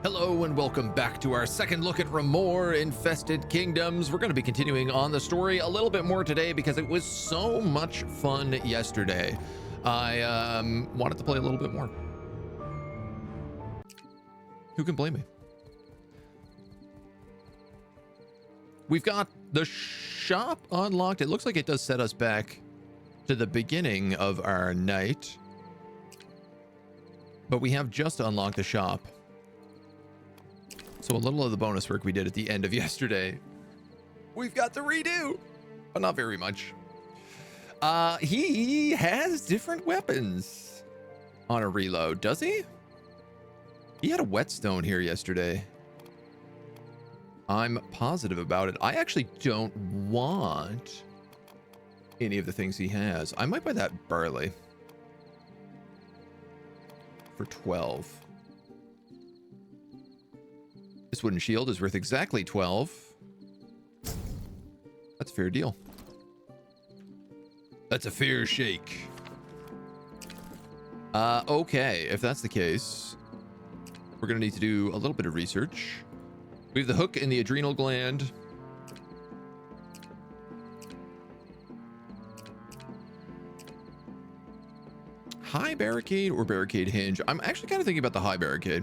Hello and welcome back to our second look at Remore Infested Kingdoms. We're going to be continuing on the story a little bit more today because it was so much fun yesterday. I wanted to play a little bit more. Who can blame me? We've got the shop unlocked. It looks like it does set us back to the beginning of our night, but we have just unlocked the shop. So a little of the bonus work we did at the end of yesterday, we've got to redo, but not very much. He has different weapons on a reload, does he? He had a whetstone here yesterday. I'm positive about it. I actually don't want any of the things he has. I might buy that barley for 12. This wooden shield is worth exactly 12. That's a fair deal. That's a fair shake. Okay, if that's the case, we're gonna need to do a little bit of research. We have the hook in the adrenal gland. High barricade or barricade hinge? I'm actually kind of thinking about the high barricade.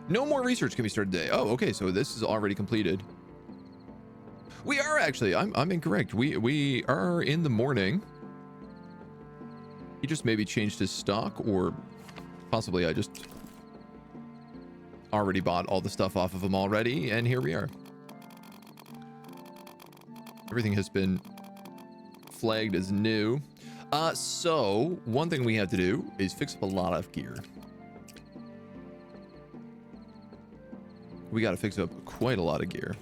No more research can be started today. Oh, okay, so this is already completed. We are actually, I'm incorrect. We are in the morning. He just maybe changed his stock, or possibly I just already bought all the stuff off of him already, and here we are. Everything has been flagged as new. So one thing we have to do is fix up a lot of gear. We got to fix up quite a lot of gear.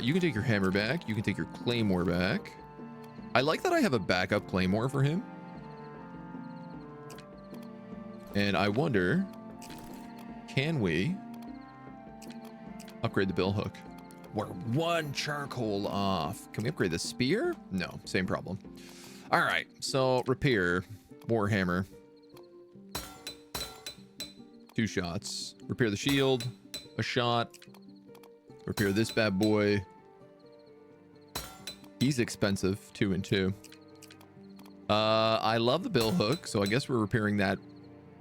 You can take your hammer back. You can take your claymore back. I like that I have a backup claymore for him. And I wonder, can we upgrade the bill hook? We're one charcoal off. Can we upgrade the spear? No, same problem. All right, so repair, warhammer. 2 shots. Repair the shield, a shot. Repair this bad boy. He's expensive, 2 and 2. I love the bill hook, so I guess we're repairing that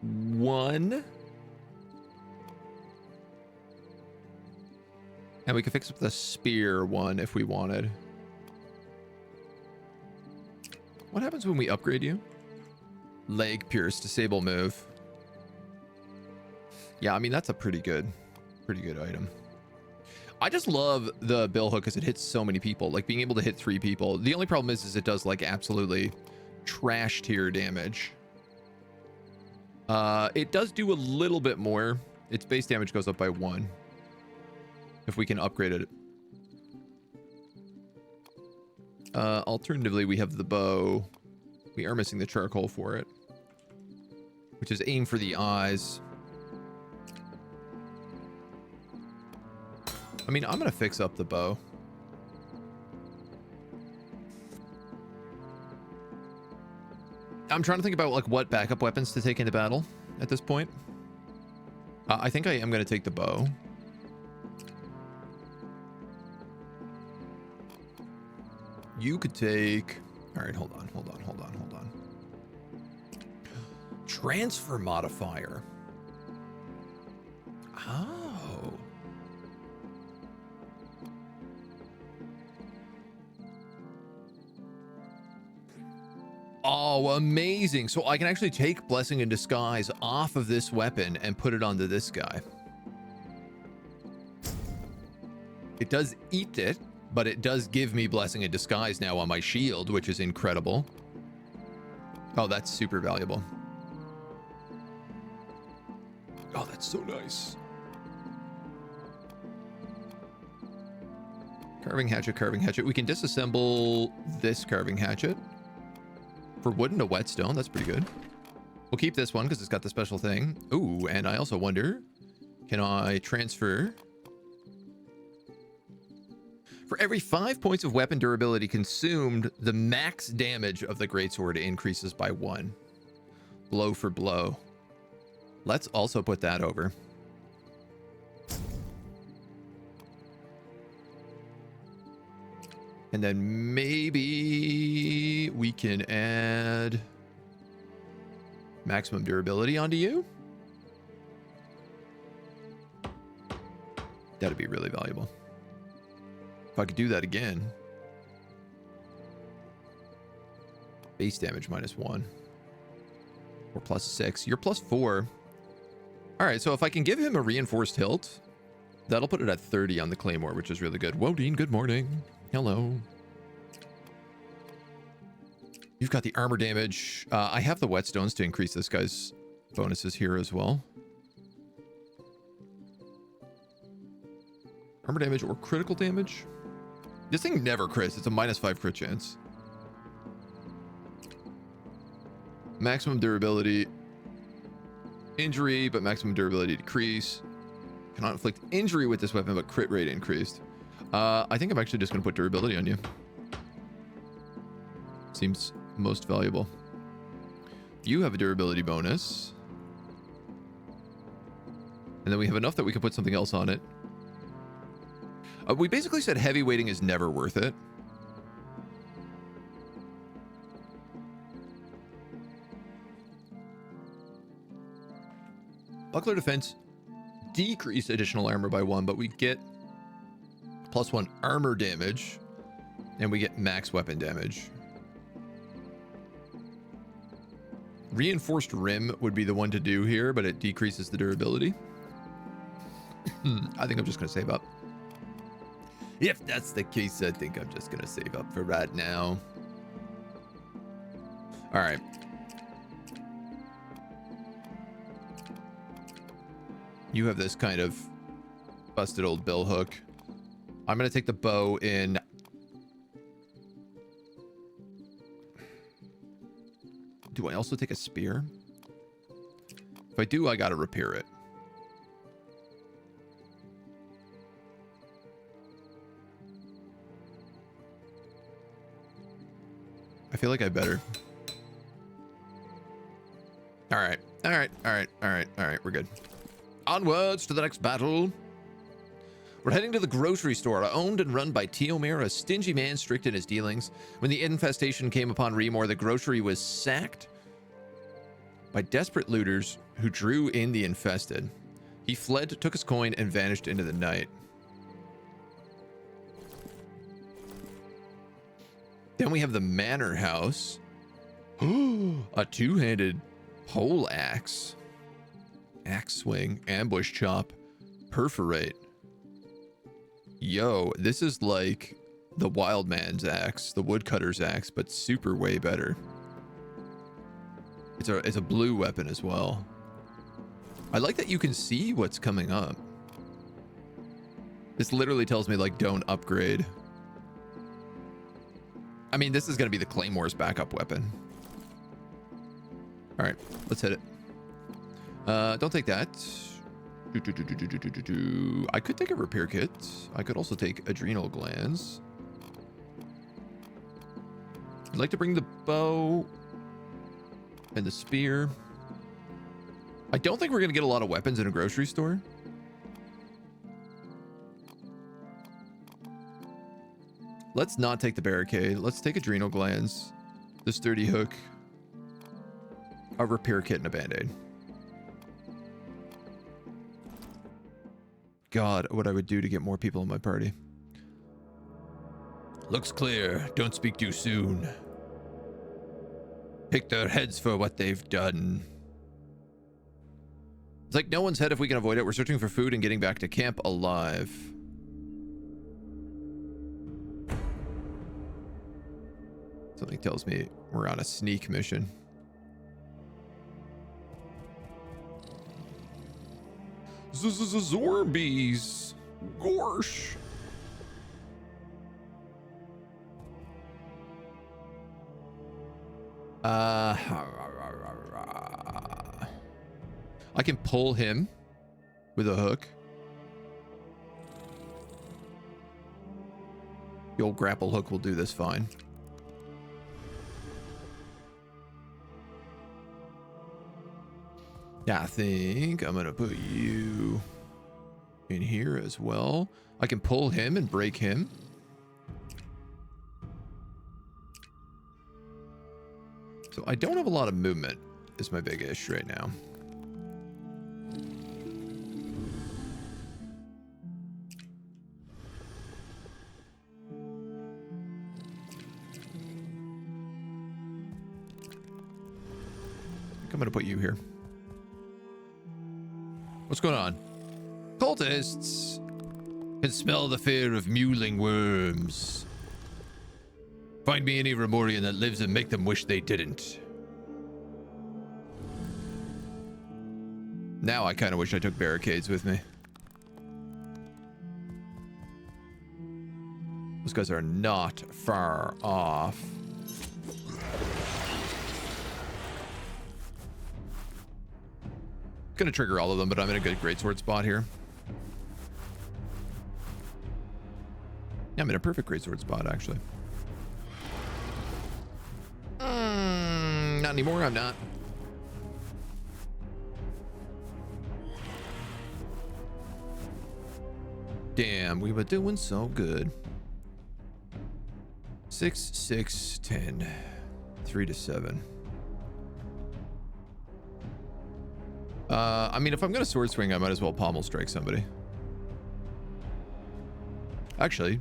1. And we can fix up the spear 1 if we wanted. What happens when we upgrade you? Leg pierce, disable move. Yeah, I mean, that's a pretty good item. I just love the bill hook because it hits so many people, like being able to hit 3 people. The only problem is it does like absolutely trash tier damage. It does do a little bit more. Its base damage goes up by 1 if we can upgrade it. Alternatively, we have the bow. We are missing the charcoal for it, which is aim for the eyes. I mean, I'm gonna fix up the bow. I'm trying to think about like what backup weapons to take into battle at this point. I think I am gonna take the bow. You could take... All right, hold on. Transfer modifier. Oh. Oh, amazing. So I can actually take Blessing in Disguise off of this weapon and put it onto this guy. It does eat it, but it does give me Blessing in Disguise now on my shield, which is incredible. Oh, that's super valuable. Oh, that's so nice. Carving hatchet. We can disassemble this carving hatchet. For wood and a whetstone, that's pretty good. We'll keep this one because it's got the special thing. Ooh, and I also wonder, can I transfer? For every 5 points of weapon durability consumed, the max damage of the greatsword increases by 1. Blow for blow. Let's also put that over. And then maybe we can add maximum durability onto you. That'd be really valuable. If I could do that again. Base damage -1. Or +6. You're +4. All right, so if I can give him a reinforced hilt, that'll put it at 30 on the Claymore, which is really good. Wodine, good morning. Hello. You've got the armor damage. I have the whetstones to increase this guy's bonuses here as well. Armor damage or critical damage. This thing never crits. It's a -5 crit chance. Maximum durability. Injury, but maximum durability decrease. Cannot inflict injury with this weapon, but crit rate increased. I think I'm actually just going to put durability on you. Seems most valuable. You have a durability bonus. And then we have enough that we can put something else on it. We basically said heavy weighting is never worth it. Buckler defense decrease additional armor by 1, but we get +1 armor damage, and we get max weapon damage. Reinforced rim would be the one to do here, but it decreases the durability. I think I'm just going to save up. If that's the case, I think I'm just going to save up for right now. All right. You have this kind of busted old bill hook. I'm going to take the bow in. Do I also take a spear? If I do, I got to repair it. I feel like I better. All right. All right. All right. All right. All right. We're good. Onwards to the next battle. We're heading to the grocery store, owned and run by Teomir, a stingy man strict in his dealings. When the infestation came upon Remore, the grocery was sacked by desperate looters who drew in the infested. He fled, took his coin, and vanished into the night. Then we have the manor house. A two-handed pole axe. Axe swing, ambush chop, perforate. Yo, this is like the wild man's axe, the woodcutter's axe, but super way better. It's a blue weapon as well. I like that you can see what's coming up. This literally tells me, like, don't upgrade. I mean, this is going to be the Claymore's backup weapon. All right, let's hit it. Don't take that. I could take a repair kit. I could also take adrenal glands. I'd like to bring the bow and the spear. I don't think we're going to get a lot of weapons in a grocery store. Let's not take the barricade. Let's take adrenal glands, the sturdy hook, a repair kit, and a band-aid. God, what I would do to get more people in my party. Looks clear. Don't speak too soon. Pick their heads for what they've done. It's like no one's head if we can avoid it. We're searching for food and getting back to camp alive. Something tells me we're on a sneak mission. Zorbies. Gorsh. I can pull him with a hook. The old grapple hook will do this fine. I think I'm gonna put you in here as well. I can pull him and break him. So I don't have a lot of movement is my big issue right now. I'm gonna put you here. What's going on? Cultists can smell the fear of mewling worms. Find me any Remorian that lives and make them wish they didn't. Now I kind of wish I took barricades with me. Those guys are not far off. Gonna trigger all of them, but I'm in a good greatsword spot here. Yeah, I'm in a perfect greatsword spot, actually. Not anymore, I'm not. Damn, we were doing so good. 6, 6, 10. 3 to 7. I mean, if I'm gonna sword swing, I might as well pommel strike somebody. Actually,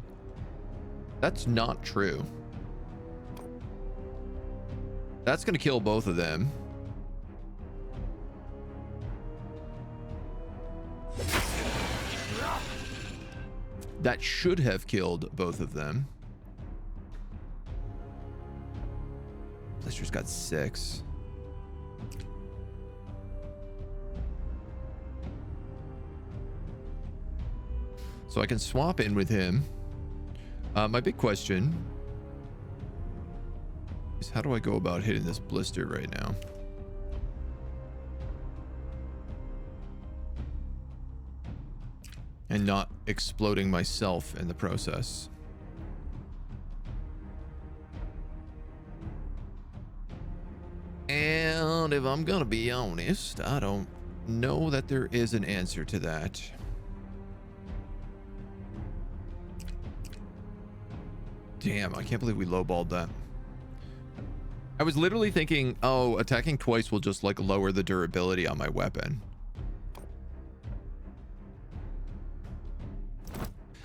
that's not true. That's gonna kill both of them. That should have killed both of them. Blister's got 6. So I can swap in with him. My big question is, how do I go about hitting this blister right now? And not exploding myself in the process. And if I'm gonna be honest, I don't know that there is an answer to that. Damn, I can't believe we lowballed that. I was literally thinking, oh, attacking twice will just like lower the durability on my weapon.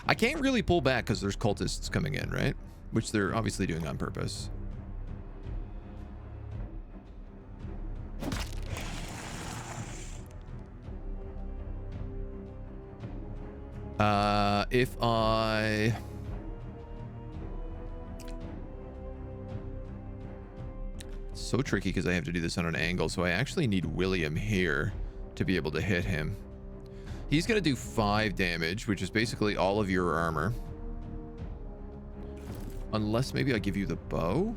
I can't really pull back because there's cultists coming in, right? Which they're obviously doing on purpose. If I... It's so tricky because I have to do this on an angle, so I actually need William here to be able to hit him. He's going to do 5 damage, which is basically all of your armor. Unless maybe I give you the bow?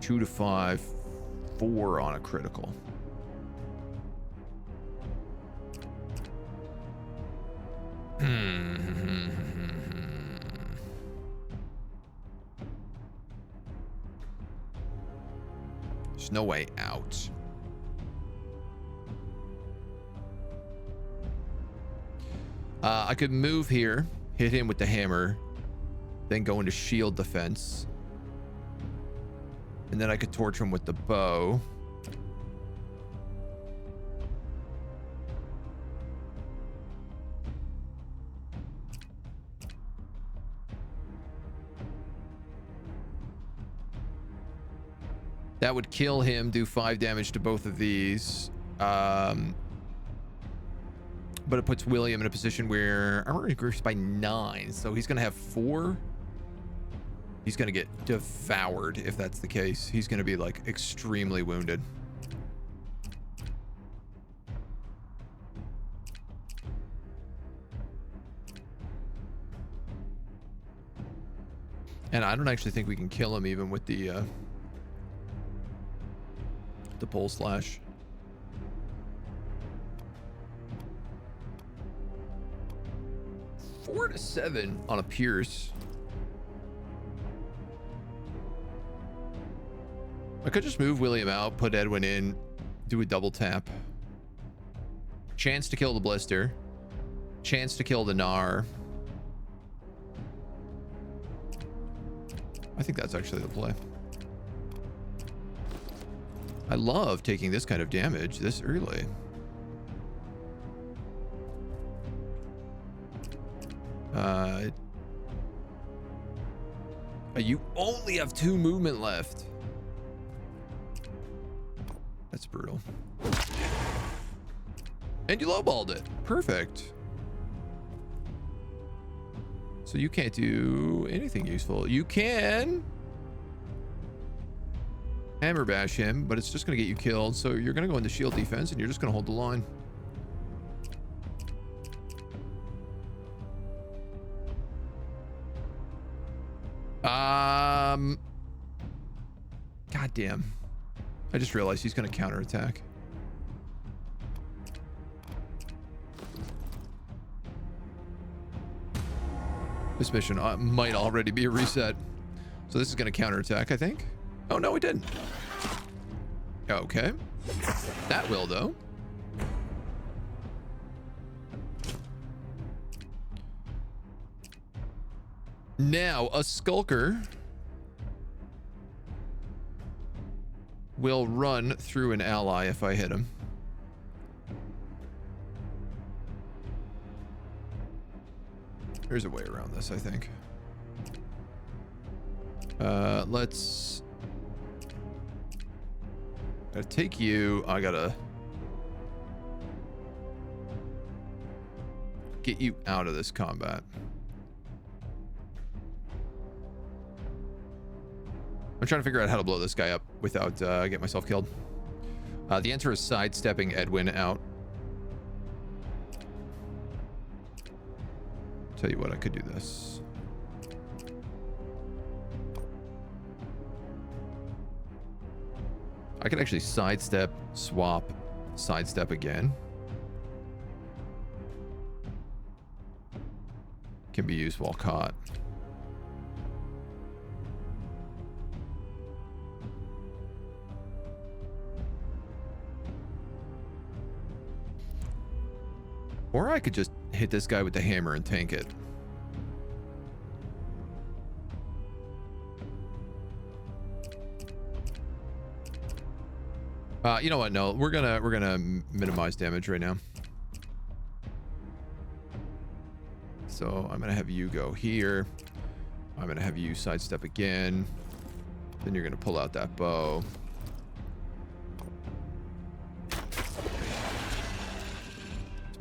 2 to 5, 4 on a critical. There's no way out. I could move here, hit him with the hammer, then go into shield defense. And then I could torch him with the bow. That would kill him, do 5 damage to both of these. But it puts William in a position where armor increased by 9. So he's going to have 4. He's going to get devoured if that's the case. He's going to be like extremely wounded. And I don't actually think we can kill him even with the pole slash. Four to 7 on a pierce. I could just move William out, put Edwin in, do a double tap. Chance to kill the blister. Chance to kill the Gnar. I think that's actually the play. I love taking this kind of damage this early. You only have 2 movement left. That's brutal. And you lowballed it. Perfect. So you can't do anything useful. You can hammer bash him, but it's just going to get you killed. So you're going to go into shield defense and you're just going to hold the line. God damn. I just realized he's going to counterattack. This mission might already be a reset. So this is going to counterattack, I think. Oh, no, it didn't. Okay. That will, though. Now, a Skulker will run through an ally if I hit him. There's a way around this, I think. Let's... Gotta take you. I gotta get you out of this combat. I'm trying to figure out how to blow this guy up without getting myself killed. The answer is sidestepping Edwin out. Tell you what, I could do this. I could actually sidestep, swap, sidestep again. Can be used while caught. Or I could just hit this guy with the hammer and tank it. You know what? No, we're gonna minimize damage right now. So I'm gonna have you go here. I'm gonna have you sidestep again. Then you're gonna pull out that bow.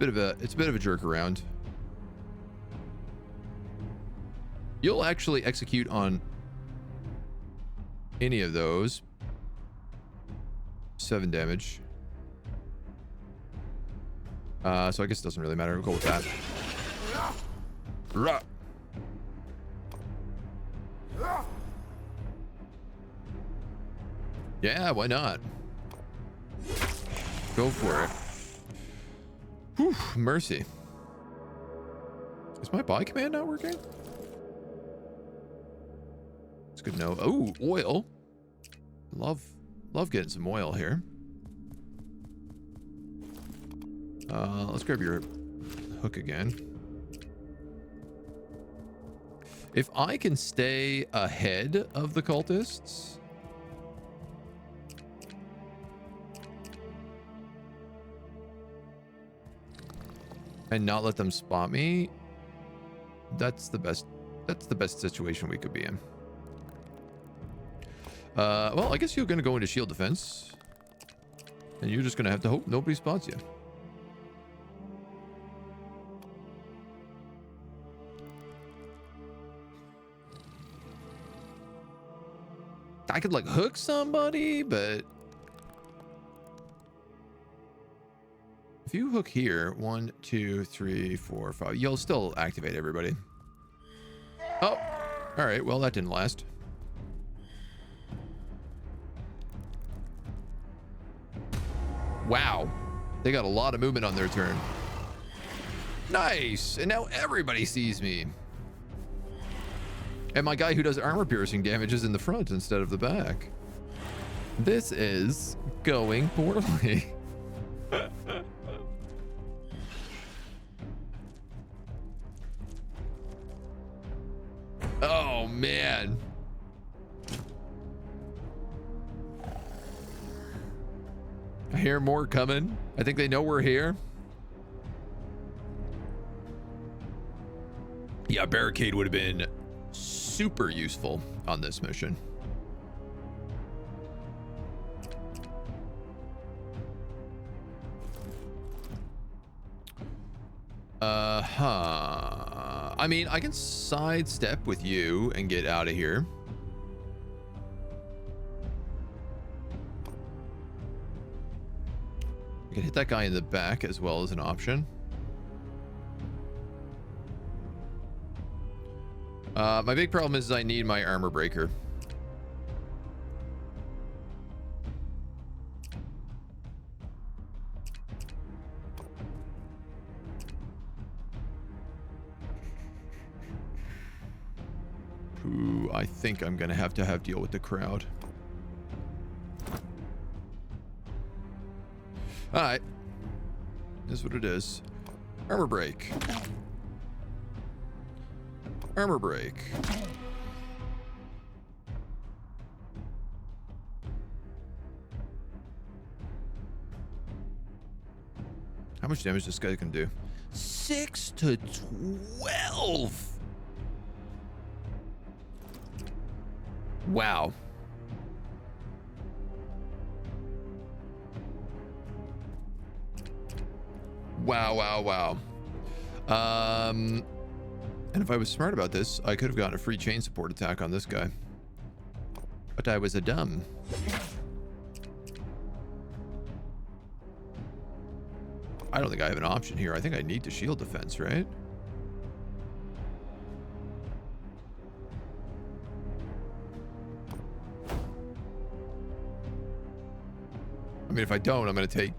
It's a bit of a jerk around. You'll actually execute on any of those. 7 damage. So I guess it doesn't really matter. We'll go with that. Rah. Yeah, why not? Go for it. Whew, mercy. Is my buy command not working? It's good to know. Oh, oil. Love getting some oil here. Let's grab your hook again. If I can stay ahead of the cultists, and not let them spot me, that's the best situation we could be in. Well, I guess you're gonna go into shield defense, and you're just gonna have to hope nobody spots you. I could like hook somebody, but if you hook here, 1, 2, 3, 4, 5, you'll still activate everybody. Oh, all right. Well, that didn't last. Wow, they got a lot of movement on their turn. Nice, and now everybody sees me. And my guy who does armor piercing damage is in the front instead of the back. This is going poorly. Oh, man. I hear more coming. I think they know we're here. Yeah, barricade would have been super useful on this mission. I mean, I can sidestep with you and get out of here. I can hit that guy in the back as well as an option. My big problem is I need my armor breaker. Ooh, I think I'm gonna have to deal with the crowd. All right, this is what it is. Armor break. Armor break. How much damage this guy can do? 6 to 12. Wow. Wow. And if I was smart about this, I could have gotten a free chain support attack on this guy. But I was a dumb. I don't think I have an option here. I think I need the shield defense, right? I mean, if I don't, I'm going to take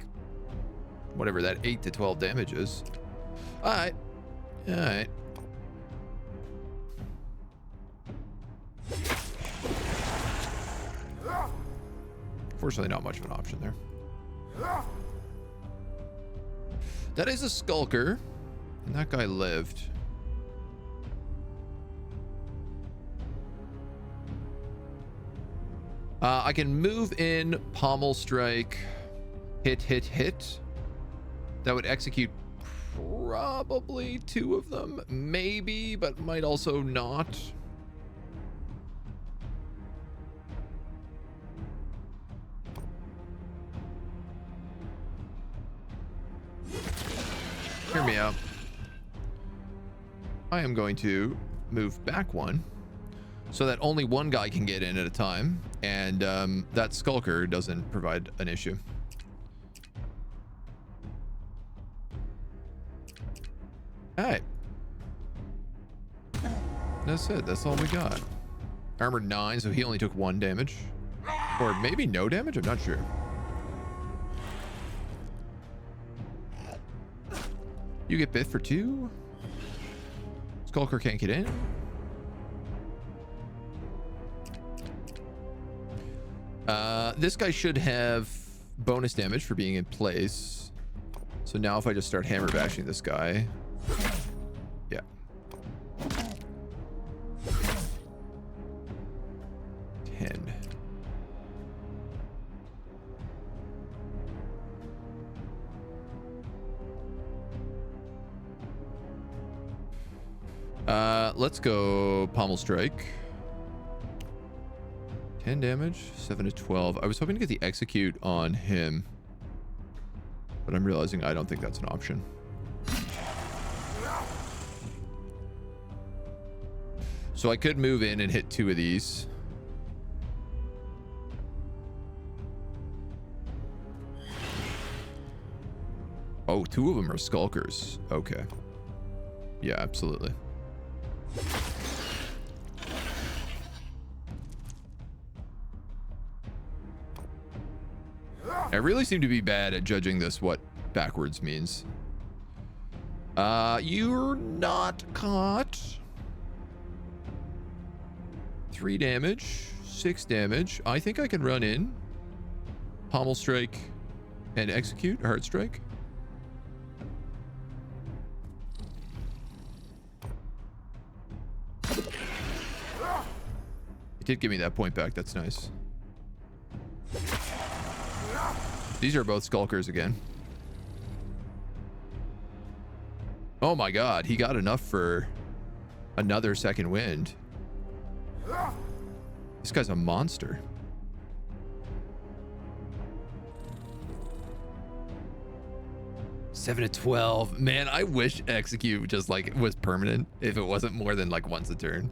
whatever that 8 to 12 damage is. All right. All right. Fortunately, not much of an option there. That is a skulker, and that guy lived. I can move in, pommel strike, hit. That would execute probably 2 of them, maybe, but might also not. Hear me out. I am going to move back 1 so that only 1 guy can get in at a time, and that skulker doesn't provide an issue. All right. That's it. That's all we got. Armored 9, so he only took 1 damage. Or maybe no damage? I'm not sure. You get bit for 2. Skulker can't get in. This guy should have bonus damage for being in place. So now if I just start hammer bashing this guy. Yeah. Let's go pommel strike. 10 damage, 7 to 12. I was hoping to get the execute on him, but I'm realizing I don't think that's an option. So I could move in and hit 2 of these. Oh, 2 of them are skulkers. Okay. Yeah, absolutely. I really seem to be bad at judging this what backwards means. You're not caught. 3 damage, 6 damage. I think I can run in. Pommel strike and execute. Heart strike. It did give me that point back. That's nice. These are both skulkers again. Oh my god, he got enough for another second wind. This guy's a monster. Seven to 12. Man, I wish execute just like was permanent if it wasn't more than like once a turn.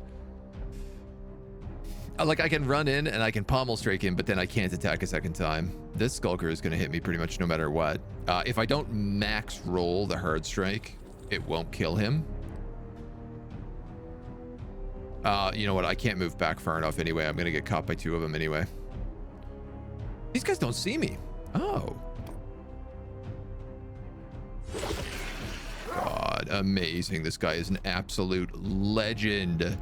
Like I can run in and I can pommel strike him, but then I can't attack a second time. This skulker is going to hit me pretty much no matter what. If I don't max roll the hard strike, it won't kill him. You know what? I can't move back far enough anyway. I'm going to get caught by two of them anyway. These guys don't see me. Oh. God, amazing. This guy is an absolute legend.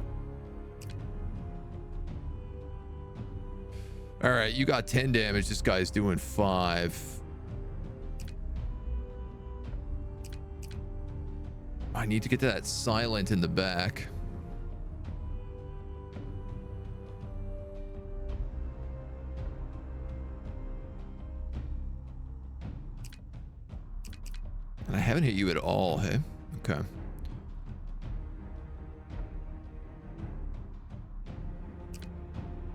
All right, you got 10 damage. This guy's doing 5. I need to get to that silent in the back. And I haven't hit you at all, hey? Okay.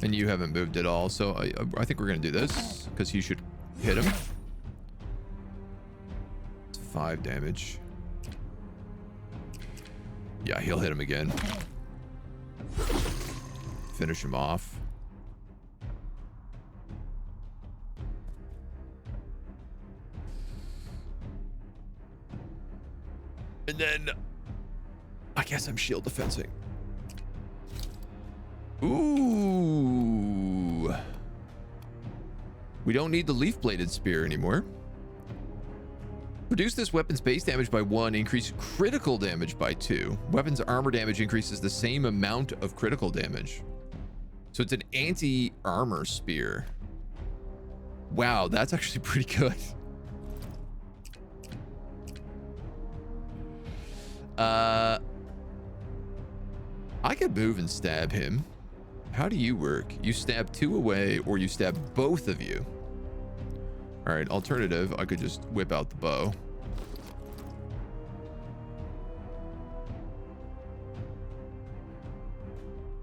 And you haven't moved at all, so I think we're gonna do this because he should hit him. It's 5 damage. Yeah, he'll hit him again. Finish him off. And then I guess I'm shield defensing. Ooh. We don't need the leaf-bladed spear anymore. Reduce this weapon's base damage by 1, increase critical damage by 2. Weapon's armor damage increases the same amount of critical damage. So it's an anti-armor spear. Wow, that's actually pretty good. I could move and stab him. How do you work? You stab 2 away or you stab both of you. All right, alternative, I could just whip out the bow.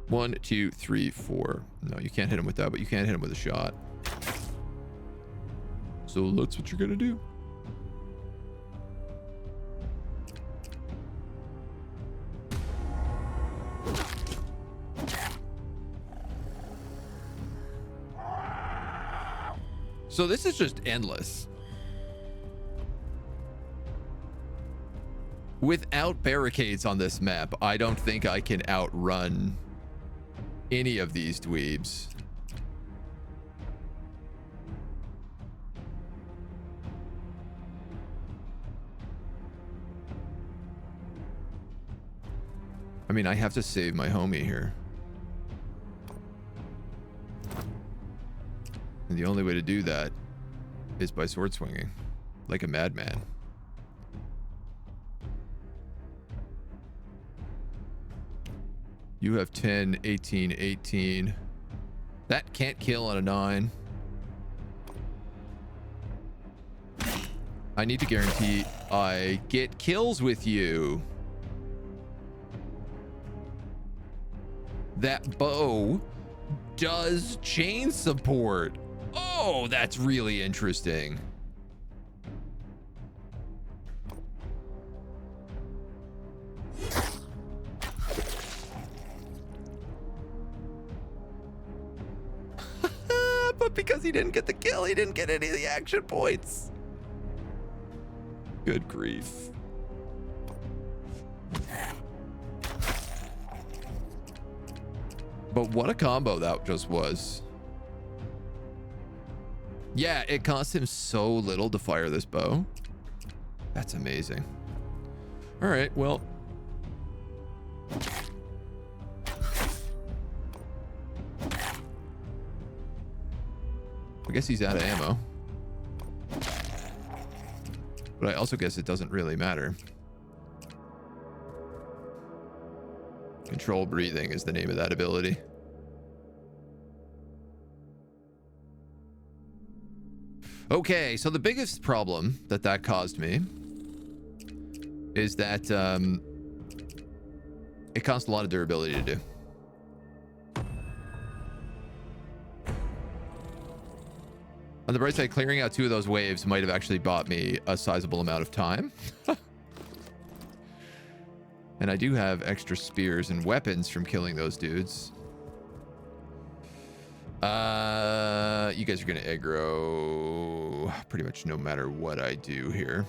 One, 2, 3, 4. No, you can't hit him with that, but you can hit him with a shot. So that's what you're gonna do. So this is just endless. Without barricades on this map, I don't think I can outrun any of these dweebs. I mean, I have to save my homie here. And the only way to do that is by sword swinging, like a madman. You have 10, 18, 18. That can't kill on a 9. I need to guarantee I get kills with you. That bow does chain support. Oh, that's really interesting. But because he didn't get the kill, he didn't get any of the action points. Good grief. But what a combo that just was. Yeah, it cost him so little to fire this bow. That's amazing. All right, well. I guess he's out of ammo. But I also guess it doesn't really matter. Control breathing is the name of that ability. Okay, so the biggest problem that caused me is that it costs a lot of durability to do. On the bright side, clearing out 2 of those waves might have actually bought me a sizable amount of time. And I do have extra spears and weapons from killing those dudes. You guys are gonna aggro pretty much no matter what I do here.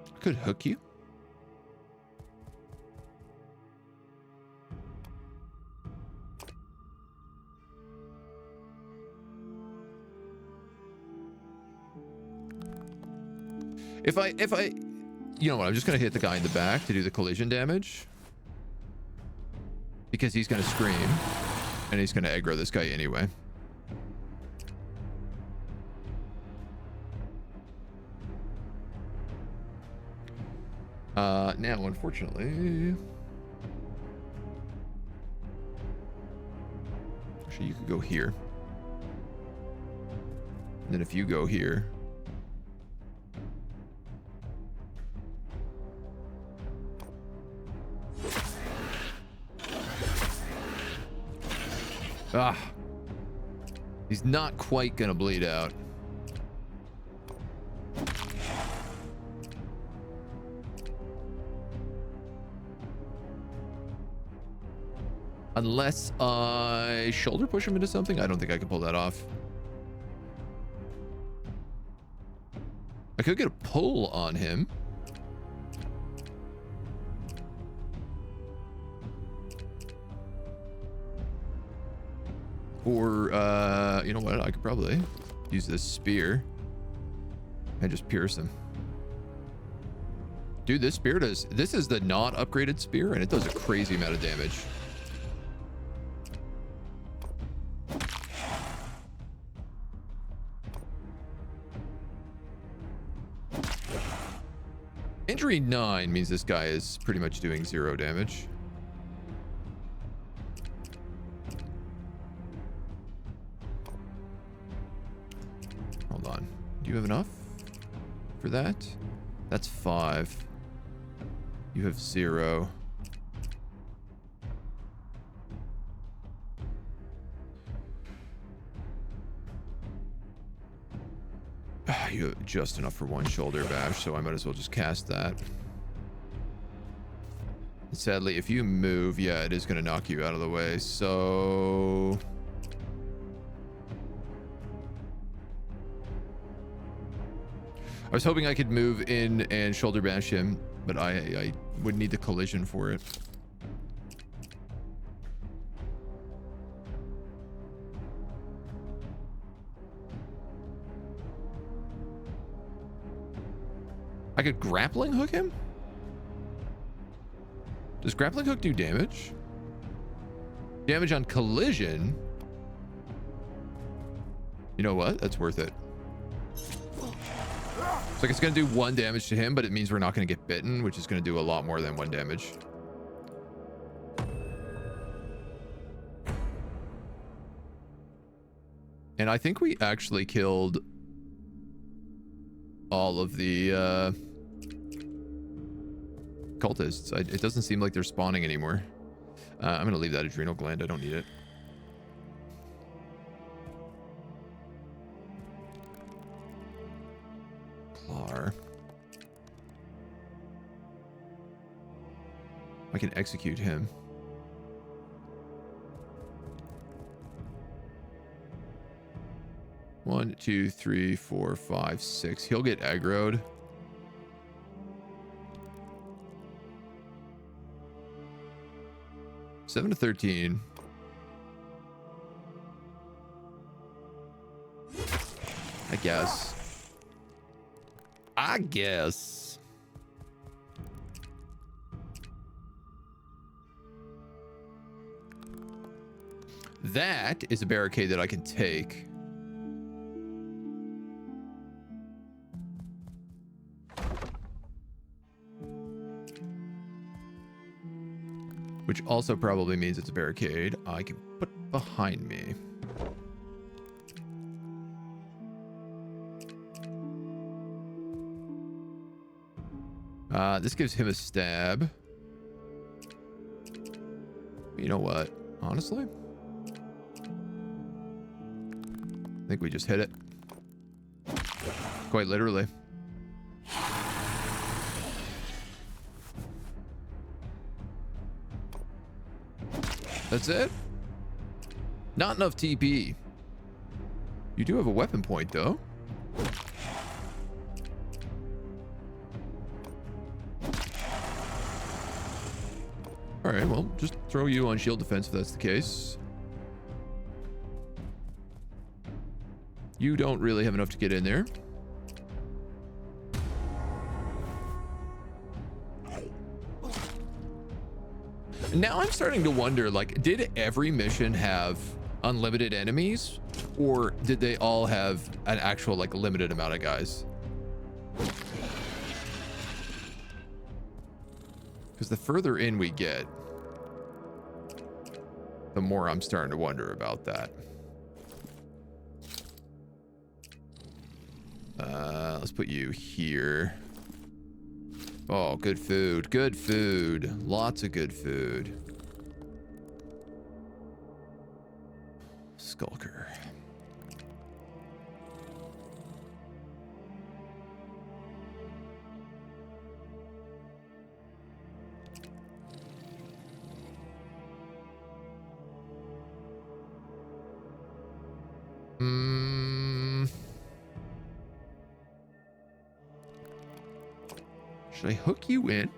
I could hook you. If I, you know what, I'm just going to hit the guy in the back to do the collision damage. Because he's going to scream. And he's going to aggro this guy anyway. Now, unfortunately... Actually, you could go here. And then if you go here... Ah, he's not quite gonna bleed out. Unless I shoulder push him into something. I don't think I can pull that off. I could get a pull on him. Or, you know what? I could probably use this spear and just pierce him. Dude, this spear does... This is the not upgraded spear, and it does a crazy amount of damage. Injury 9 means this guy is pretty much doing 0 damage. Hold on. Do you have enough for that? That's 5. You have 0. You have just enough for 1 shoulder bash, so I might as well just cast that. Sadly, if you move, yeah, it is going to knock you out of the way, so... I was hoping I could move in and shoulder bash him, but I would need the collision for it. I could grappling hook him? Does grappling hook do damage? Damage on collision? You know what? That's worth it. It's like it's going to do 1 damage to him, but it means we're not going to get bitten, which is going to do a lot more than 1 damage. And I think we actually killed all of the cultists. It doesn't seem like they're spawning anymore. I'm going to leave that adrenal gland. I don't need it. Clar. I can execute him. One, 2, 3, 4, 5, 6. He'll get aggroed. Seven to 13. I guess. That is a barricade that I can take. Which also probably means it's a barricade I can put behind me. This gives him a stab. You know what? Honestly, I think we just hit it. Quite literally. That's it? Not enough TP. You do have a weapon point, though. Alright, well, just throw you on shield defense if that's the case. You don't really have enough to get in there. Now I'm starting to wonder, like, did every mission have unlimited enemies? Or did they all have an actual, like, limited amount of guys? Because the further in we get, the more I'm starting to wonder about that. Let's put you here. Oh, good food. Good food. Lots of good food. Skulker. Should I hook you in?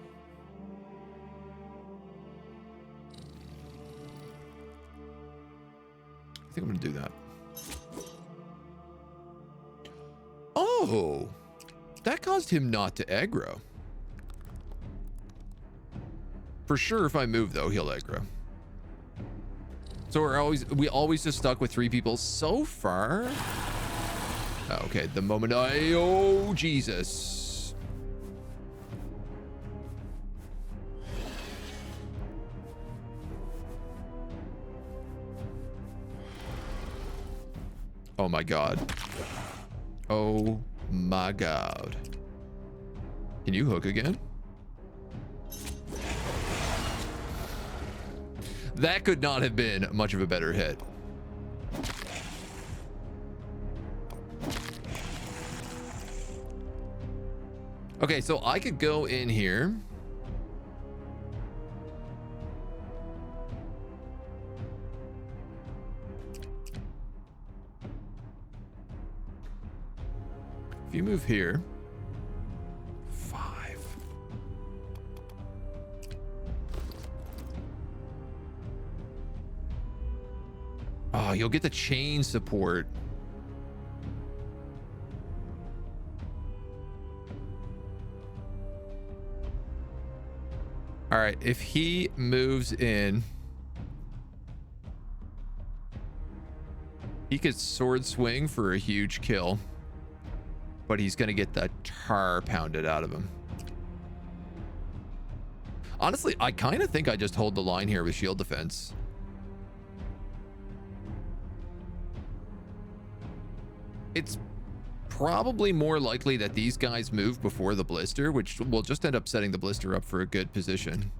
I think I'm gonna do that. Oh, that caused him not to aggro. For sure, if I move though, he'll aggro. So we always just stuck with 3 people so far. Oh, okay, the moment oh Jesus. Oh my god. Oh my god. Can you hook again? That could not have been much of a better hit. Okay, so I could go in here. If you move here, 5. Oh, you'll get the chain support. All right, if he moves in, he could sword swing for a huge kill. But he's going to get the tar pounded out of him. Honestly, I kind of think I just hold the line here with shield defense. It's probably more likely that these guys move before the blister, which will just end up setting the blister up for a good position.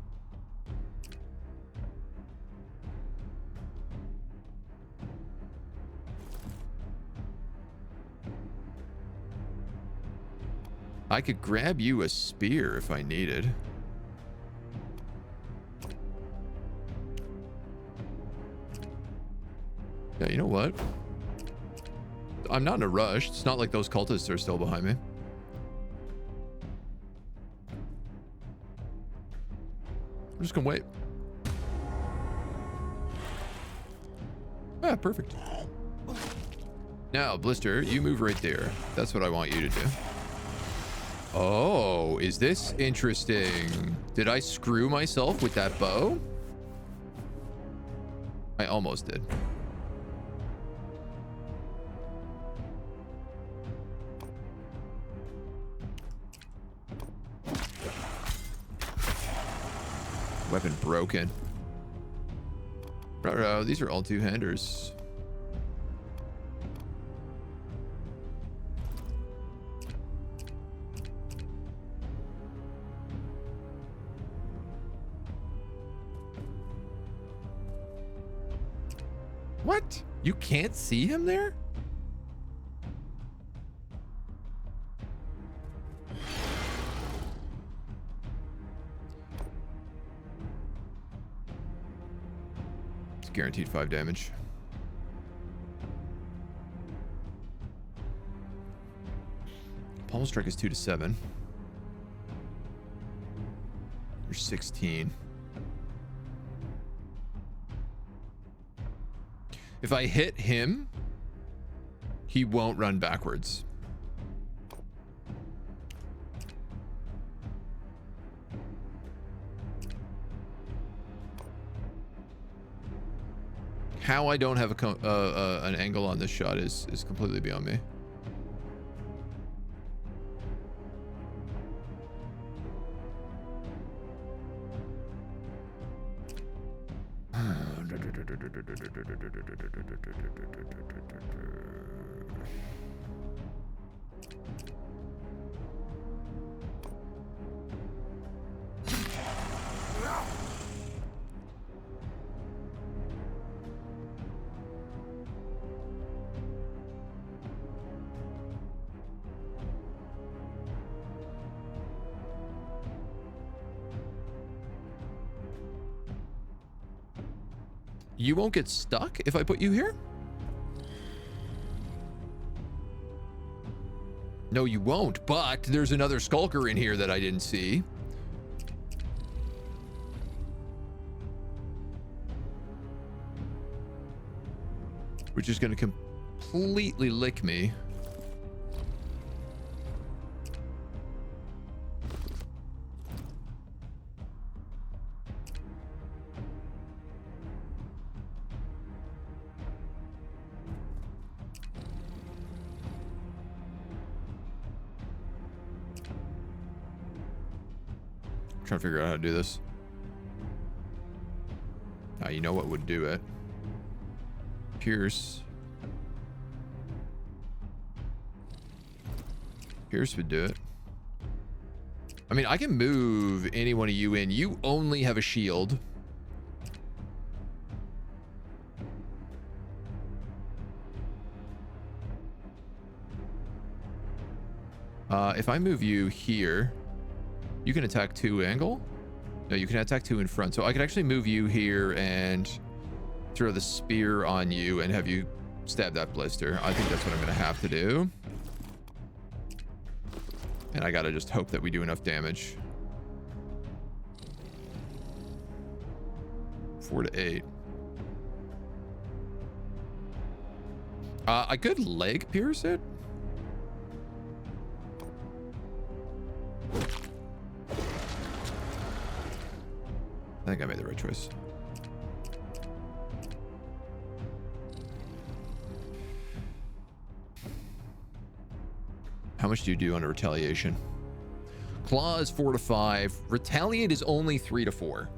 I could grab you a spear if I needed. Yeah, you know what? I'm not in a rush. It's not like those cultists are still behind me. I'm just gonna wait. Ah, perfect. Now, Blister, you move right there. That's what I want you to do. Oh, is this interesting? Did I screw myself with that bow? I almost did. Weapon broken. These are all two-handers. What? You can't see him there? It's guaranteed 5 damage. Pommel strike is 2 to 7. You're 16. If I hit him, he won't run backwards. How I don't have an angle on this shot is completely beyond me. You won't get stuck if I put you here? No, you won't, but there's another skulker in here that I didn't see. Which is going to completely lick me. Trying to figure out how to do this. You know what would do it? Pierce. Pierce would do it. I mean, I can move any one of you in. You only have a shield. If I move you here, you can attack 2 angle. No, you can attack 2 in front. So I could actually move you here and throw the spear on you and have you stab that blister. I think that's what I'm going to have to do. And I got to just hope that we do enough damage. 4 to 8. I could leg pierce it. I think I made the right choice. How much do you do on a retaliation? Claw is 4 to 5. Retaliate is only 3 to 4.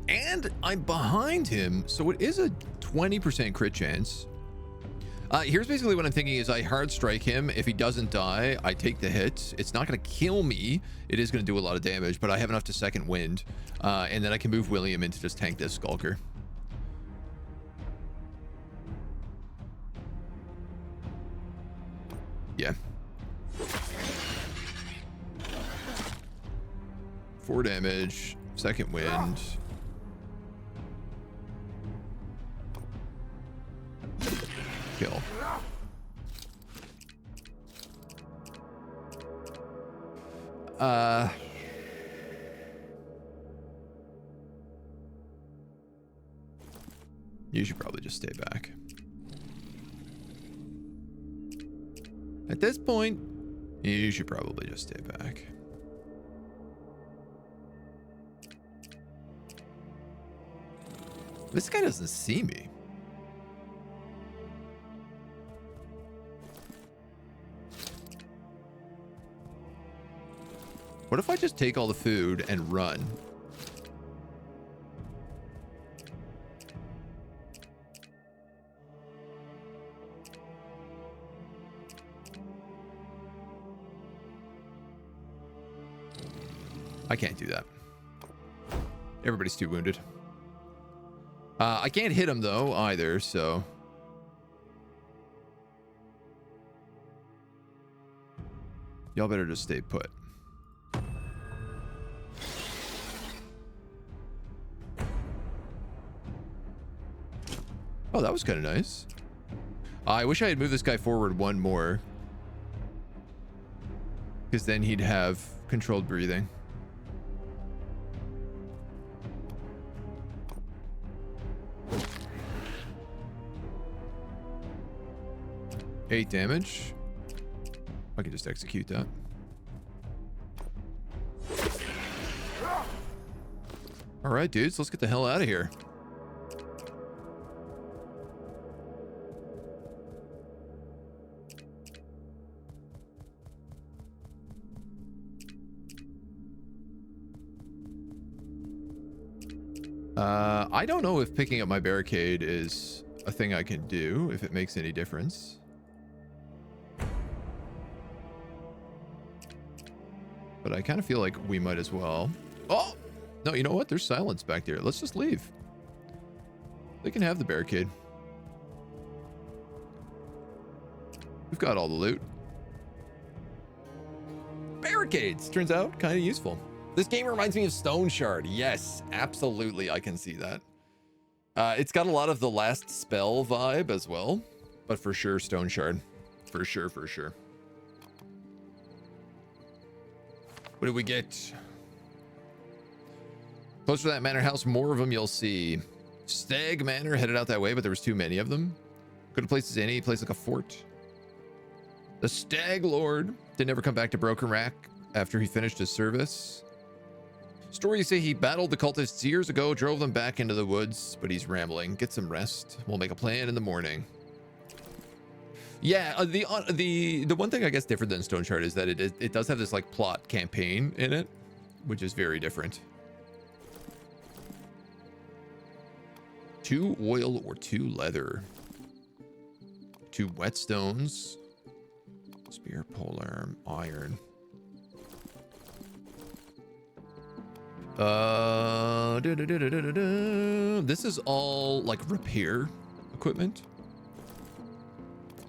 And I'm behind him, so it is a 20% crit chance. Here's basically what I'm thinking is I hard strike him. If he doesn't die, I take the hit. It's not going to kill me. It is going to do a lot of damage, but I have enough to second wind. And then I can move William in to just tank this skulker. Yeah. 4 damage. Second wind. Kill. You should probably just stay back. At this point, you should probably just stay back. This guy doesn't see me. What if I just take all the food and run? I can't do that. Everybody's too wounded. I can't hit him though either, so y'all better just stay put. Oh, that was kind of nice. I wish I had moved this guy forward one more, because then he'd have controlled breathing. Eight damage. I can just execute that. All right, dudes, let's get the hell out of here. I don't know if picking up my barricade is a thing I can do, if it makes any difference. But I kind of feel like we might as well. Oh! No, you know what? There's silence back there. Let's just leave. They can have the barricade. We've got all the loot. Barricades! Turns out kind of useful. This game reminds me of Stone Shard. Yes, absolutely, I can see that. It's got a lot of the last spell vibe as well. But for sure, Stone Shard. For sure, for sure. What do we get? Closer to that manor house, more of them you'll see. Stag Manor headed out that way, but there was too many of them. Good a place as any, place like a fort. The Stag Lord did never come back to Broken Rack after he finished his service. Stories say he battled the cultists years ago, drove them back into the woods, but he's rambling. Get some rest. We'll make a plan in the morning. Yeah, the one thing I guess different than Stone Shard is that it does have this like plot campaign in it, which is very different. 2 oil or 2 leather. 2 whetstones. Spear, polearm, iron. This is all like repair equipment.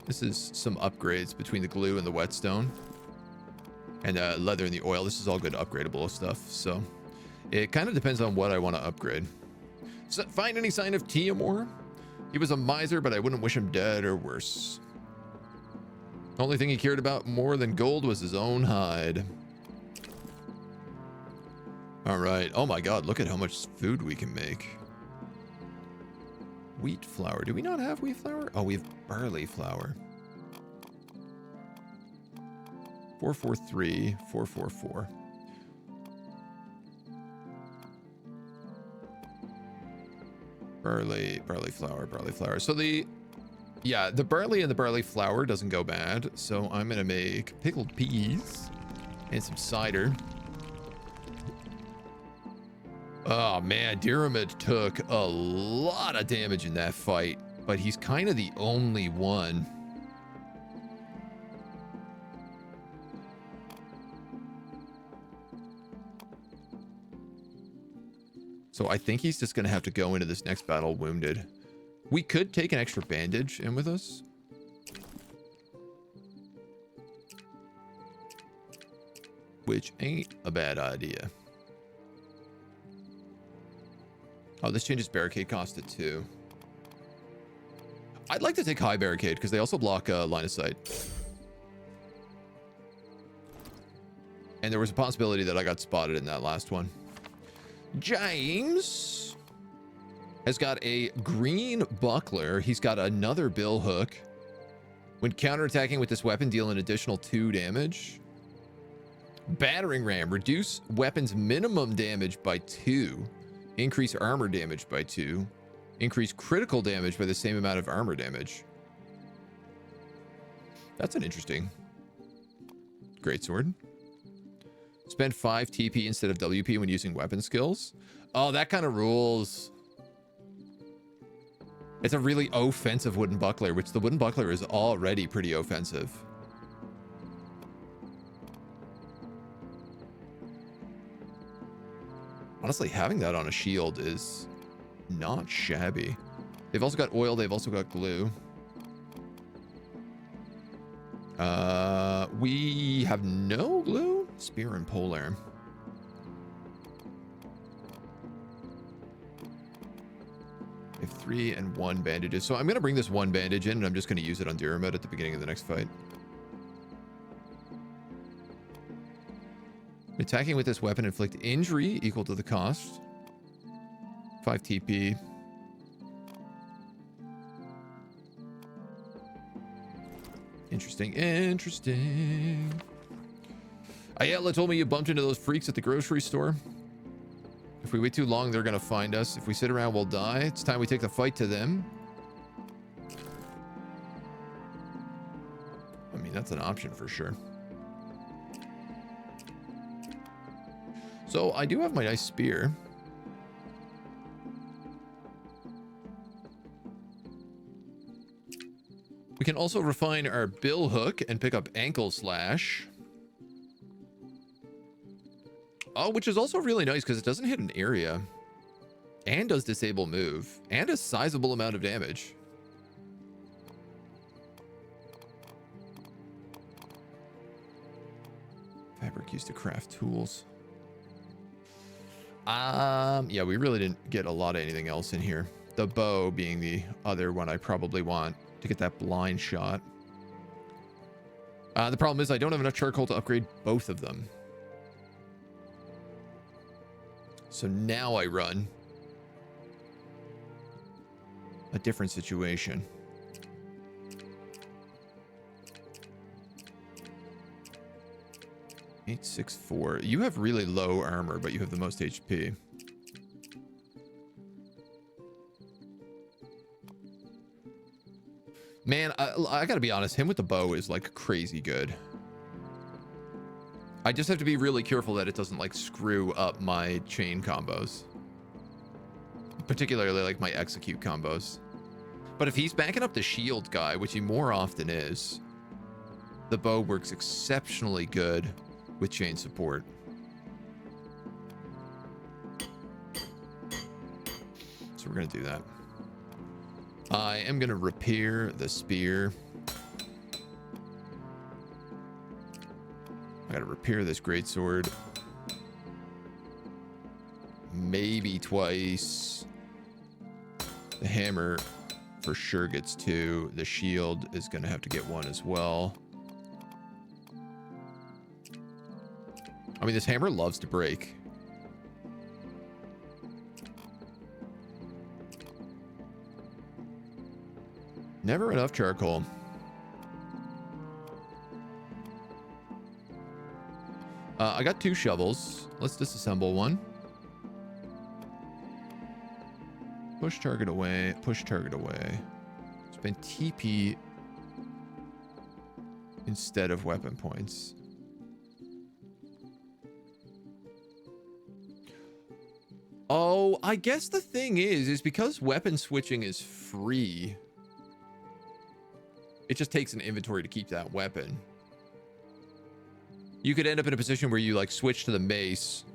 This is some upgrades between the glue and the whetstone. And leather and the oil. This is all good upgradable stuff. So it kind of depends on what I want to upgrade. So, find any sign of Tiamor? He was a miser, but I wouldn't wish him dead or worse. The only thing he cared about more than gold was his own hide. All right. Oh my God, look at how much food we can make. Wheat flour. Do we not have wheat flour? Oh, we have barley flour. 443, 444. Barley flour. So the barley and the barley flour doesn't go bad. So I'm gonna make pickled peas and some cider. Oh man, Diramid took a lot of damage in that fight, but he's kind of the only one. So I think he's just going to have to go into this next battle wounded. We could take an extra bandage in with us. Which ain't a bad idea. Oh, this changes barricade cost to 2. I'd like to take high barricade because they also block line of sight. And there was a possibility that I got spotted in that last one. James has got a green buckler. He's got another bill hook. When counterattacking with this weapon, deal an additional 2 damage. Battering ram. Reduce weapon's minimum damage by 2. Increase armor damage by 2. Increase critical damage by the same amount of armor damage. That's an interesting greatsword. Spend 5 TP instead of WP when using weapon skills. Oh, that kind of rules. It's a really offensive wooden buckler, which the wooden buckler is already pretty offensive. Honestly, having that on a shield is not shabby. They've also got oil. They've also got glue. We have no glue. Spear and polearm. We have 3 and 1 bandages. So I'm going to bring this 1 bandage in, and I'm just going to use it on Duramed at the beginning of the next fight. Attacking with this weapon inflict injury equal to the cost. 5 TP. Interesting, interesting. Ayala told me you bumped into those freaks at the grocery store. If we wait too long, they're gonna find us. If we sit around, we'll die. It's time we take the fight to them. I mean, that's an option for sure. So I do have my nice spear. We can also refine our bill hook and pick up ankle slash. Oh, which is also really nice because it doesn't hit an area and does disable move and a sizable amount of damage. Fabric used to craft tools. Yeah, we really didn't get a lot of anything else in here. The bow being the other one I probably want to get that blind shot. The problem is I don't have enough charcoal to upgrade both of them. So now I run a different situation. 864. You have really low armor, but you have the most HP. Man, I gotta be honest, him with the bow is like crazy good. I just have to be really careful that it doesn't like screw up my chain combos. Particularly like my execute combos. But if he's backing up the shield guy, which he more often is, the bow works exceptionally good with chain support. So we're gonna do that. I am gonna repair the spear. I gotta repair this greatsword. Maybe twice. The hammer for sure gets 2. The shield is gonna have to get 1 as well. I mean, this hammer loves to break. Never enough charcoal. I got 2 shovels. Let's disassemble one. Push target away. Push target away. Spend TP instead of weapon points. Oh, I guess the thing is because weapon switching is free, it just takes an inventory to keep that weapon. You could end up in a position where you like switch to the mace,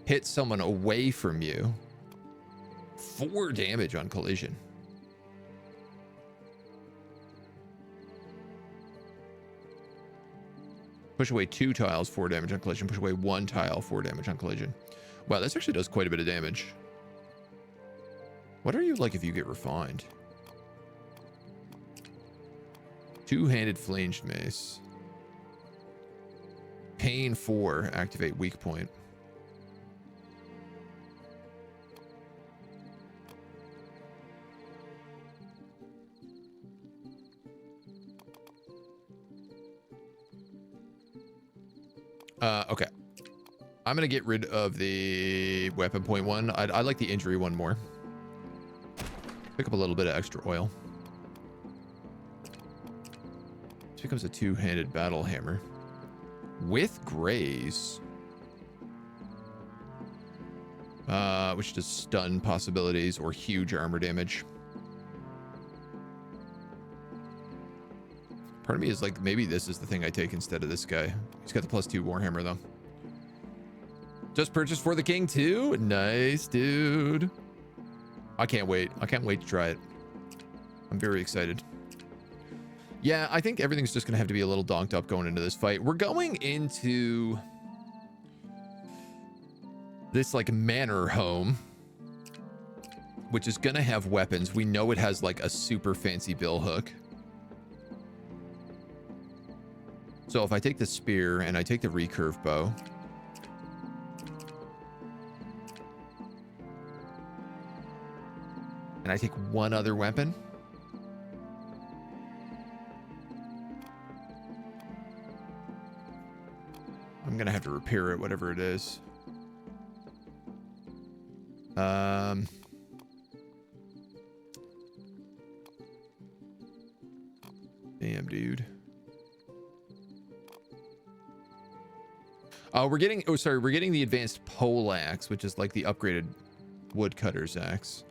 hit someone away from you. 4 damage on collision. Push away 2 tiles, 4 damage on collision. Push away 1 tile, 4 damage on collision. Wow, this actually does quite a bit of damage. What are you like if you get refined? 2-handed flanged mace. Pain 4, activate weak point. Okay. I'm gonna get rid of the weapon point one. I like the injury one more. Pick up a little bit of extra oil. This becomes a 2-handed battle hammer with graze. which does stun possibilities or huge armor damage. Part of me is like, maybe this is the thing I take instead of this guy. He's got the +2 Warhammer, though. Just purchased for the king, too? Nice, dude. I can't wait. I can't wait to try it. I'm very excited. Yeah, I think everything's just going to have to be a little donked up going into this fight. We're going into this, like, manor home, which is going to have weapons. We know it has, like, a super fancy billhook. So if I take the spear and I take the recurve bow, and I take one other weapon, I'm gonna have to repair it, whatever it is. Damn, dude. We're getting, oh, sorry, we're getting the advanced pole axe, which is like the upgraded woodcutter's axe.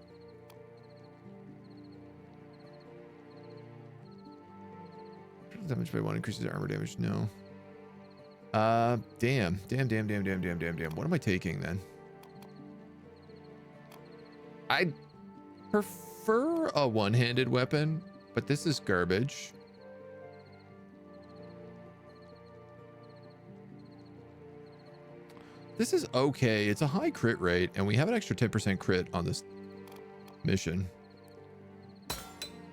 Damage by 1 increases armor damage. No. Damn. What am I taking then? I prefer a one-handed weapon, but this is garbage. This is okay. It's a high crit rate, and we have an extra 10% crit on this mission. I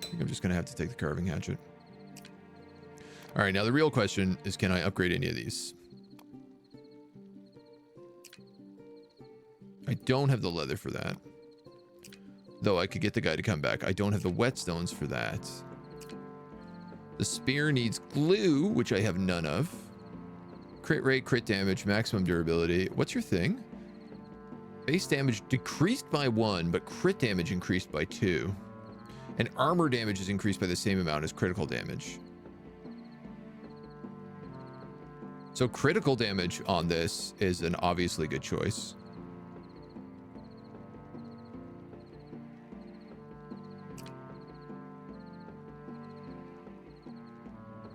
think I'm just going to have to take the carving hatchet. All right, now the real question is, can I upgrade any of these? I don't have the leather for that. Though I could get the guy to come back. I don't have the whetstones for that. The spear needs glue, which I have none of. Crit rate, crit damage, maximum durability. What's your thing? Base damage decreased by 1, but crit damage increased by 2. And armor damage is increased by the same amount as critical damage. So critical damage on this is an obviously good choice.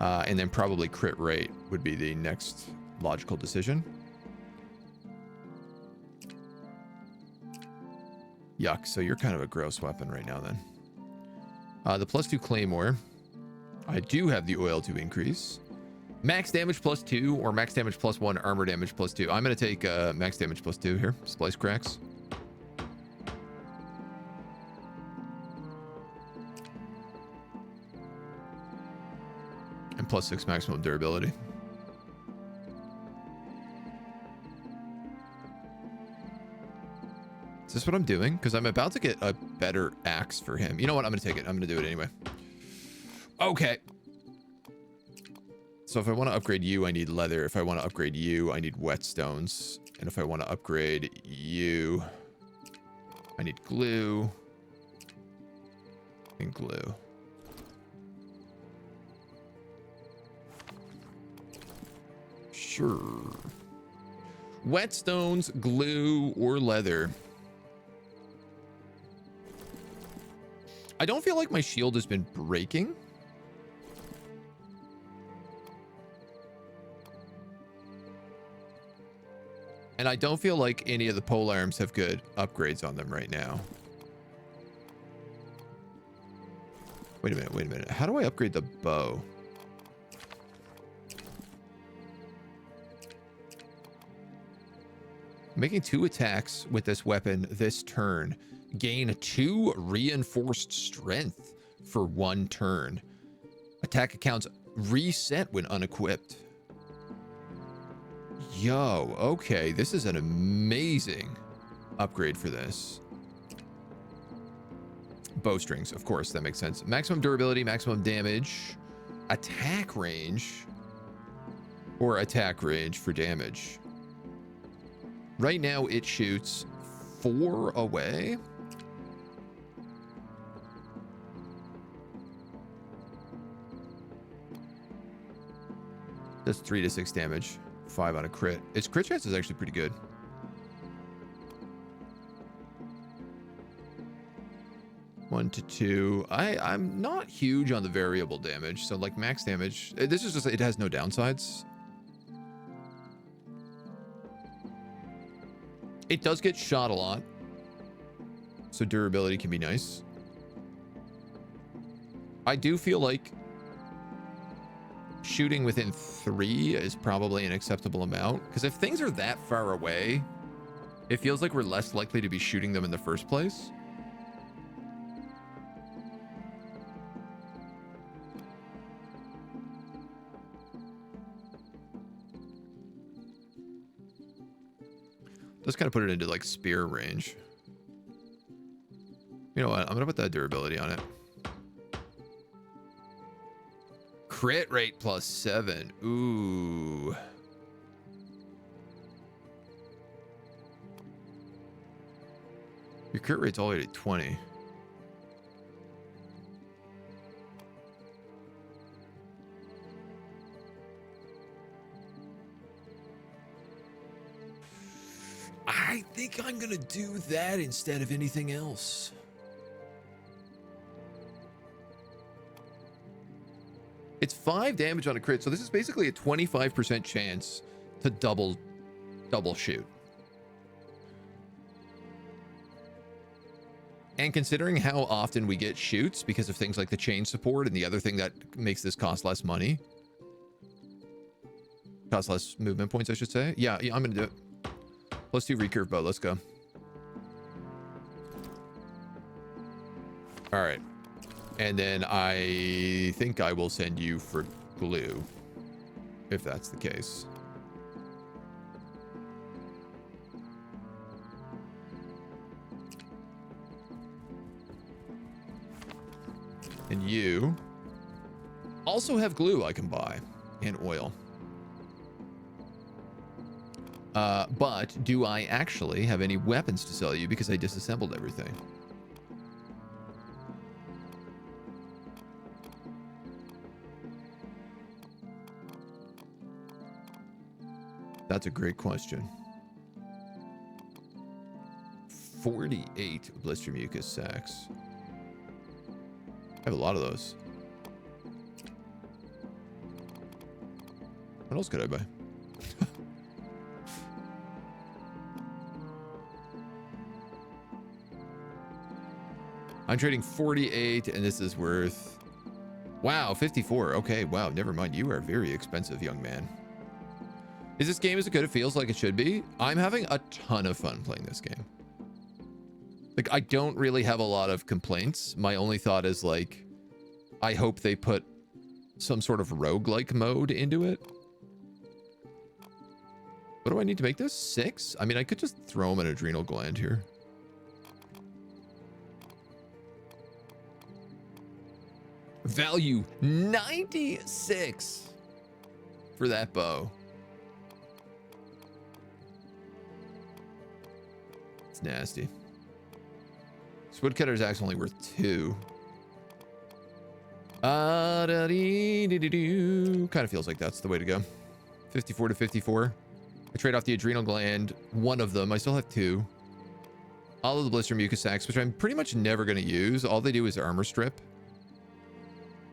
And then probably crit rate would be the next logical decision. Yuck, so you're kind of a gross weapon right now then. The +2 claymore. I do have the oil to increase. Max damage +2 or max damage +1, armor damage +2. I'm going to take max damage +2 here. Splice cracks. And +6 maximum durability. Is this what I'm doing? Because I'm about to get a better axe for him. You know what? I'm going to take it. I'm going to do it anyway. Okay. So if I want to upgrade you, I need leather. If I want to upgrade you, I need whetstones. And if I want to upgrade you, I need glue. And glue. Sure. Whetstones, glue, or leather. I don't feel like my shield has been breaking. And I don't feel like any of the polearms have good upgrades on them right now. Wait a minute. How do I upgrade the bow? Making 2 attacks with this weapon this turn. Gain 2 reinforced strength for 1 turn. Attack accounts reset when unequipped. Yo, okay. This is an amazing upgrade for this. Bowstrings, of course, that makes sense. Maximum durability, maximum damage, attack range, or attack range for damage. Right now, it shoots 4 away. Does 3 to 6 damage. 5 on a crit. Its crit chance is actually pretty good. 1 to 2. I'm not huge on the variable damage. So like max damage, this is just, it has no downsides. It does get shot a lot. So durability can be nice. I do feel like shooting within 3 is probably an acceptable amount. Because if things are that far away, it feels like we're less likely to be shooting them in the first place. Let's kind of put it into like spear range. You know what? I'm going to put that durability on it. Crit rate +7. Ooh. Your crit rate's already 20. I think I'm going to do that instead of anything else. It's 5 damage on a crit, so this is basically a 25% chance to double shoot. And considering how often we get shoots because of things like the chain support and the other thing that makes this cost less money. Cost less movement points, I should say. Yeah, I'm going to do it. +2 recurve bow, let's go. All right. And then I think I will send you for glue, if that's the case. And you also have glue I can buy, and oil. But do I actually have any weapons to sell you because I disassembled everything? That's a great question. 48 blister mucus sacks. I have a lot of those. What else could I buy? I'm trading 48 and this is worth, wow, 54. Okay, wow, never mind. You are very expensive, young man. Is this game as good as it feels like it should be? I'm having a ton of fun playing this game. Like, I don't really have a lot of complaints. My only thought is, like, I hope they put some sort of roguelike mode into it. What do I need to make this? 6? I mean, I could just throw him an adrenal gland here. Value 96 for that bow. It's nasty. This woodcutter's axe only worth 2. Kind of feels like that's the way to go. 54 to 54. I trade off the adrenal gland, one of them. I still have 2. All of the blister mucus sacks, which I'm pretty much never going to use. All they do is armor strip.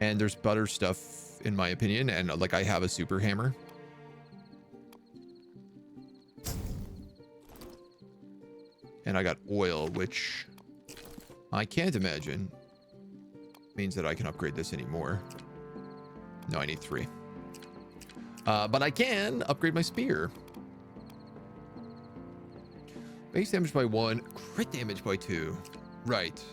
And there's butter stuff, in my opinion. And like, I have a super hammer. And I got oil, which I can't imagine means that I can upgrade this anymore. No, I need 3. But I can upgrade my spear. Base damage by 1, crit damage by 2. Right.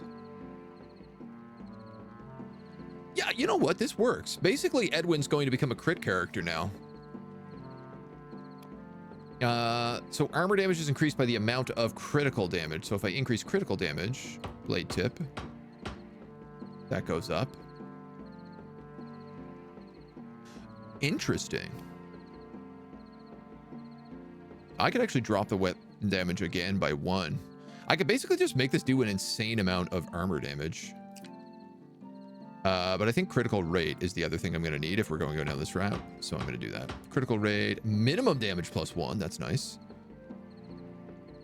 Yeah, you know what? This works. Basically, Edwin's going to become a crit character now. So armor damage is increased by the amount of critical damage. So if I increase critical damage, blade tip, that goes up. Interesting. I could actually drop the wet damage again by 1. I could basically just make this do an insane amount of armor damage. But I think critical rate is the other thing I'm going to need if we're going to go down this route. So I'm going to do that. Critical rate, minimum damage +1. That's nice.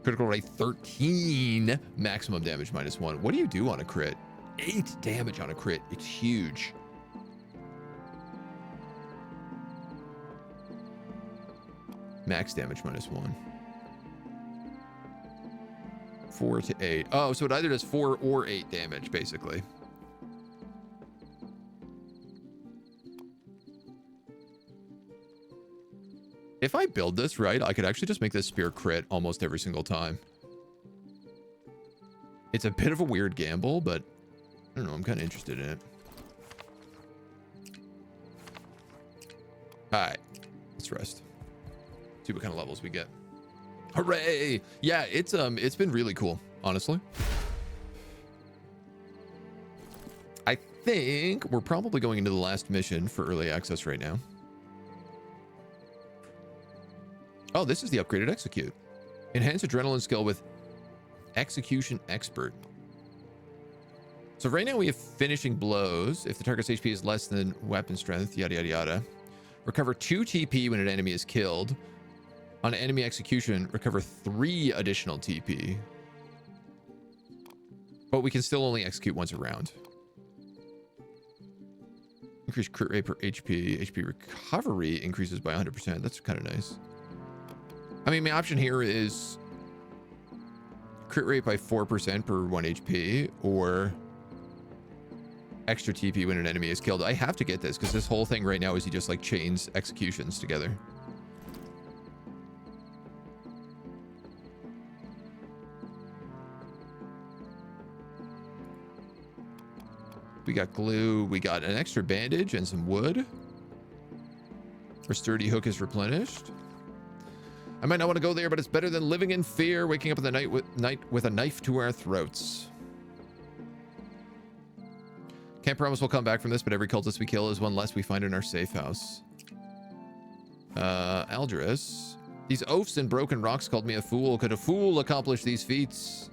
Critical rate 13, maximum damage -1. What do you do on a crit? 8 damage on a crit. It's huge. Max damage -1. 4 to 8. Oh, so it either does 4 or 8 damage, basically. If I build this right, I could actually just make this spear crit almost every single time. It's a bit of a weird gamble, but I don't know. I'm kind of interested in it. All right, let's rest. See what kind of levels we get. Hooray! Yeah, it's been really cool, honestly. I think we're probably going into the last mission for early access right now. Oh, this is the upgraded execute. Enhance adrenaline skill with execution expert. So right now we have finishing blows. If the target's HP is less than weapon strength, yada, yada, yada. Recover 2 TP when an enemy is killed. On enemy execution, recover 3 additional TP. But we can still only execute once a round. Increase crit rate per HP. HP recovery increases by 100%. That's kind of nice. I mean, my option here is crit rate by 4% per 1 HP, or extra TP when an enemy is killed. I have to get this because this whole thing right now is he just like chains executions together. We got glue. We got an extra bandage and some wood. Our sturdy hook is replenished. I might not want to go there, but it's better than living in fear, waking up in the night with a knife to our throats. Can't promise we'll come back from this, but every cultist we kill is one less we find in our safe house. Aldris. These oafs and broken rocks called me a fool. Could a fool accomplish these feats?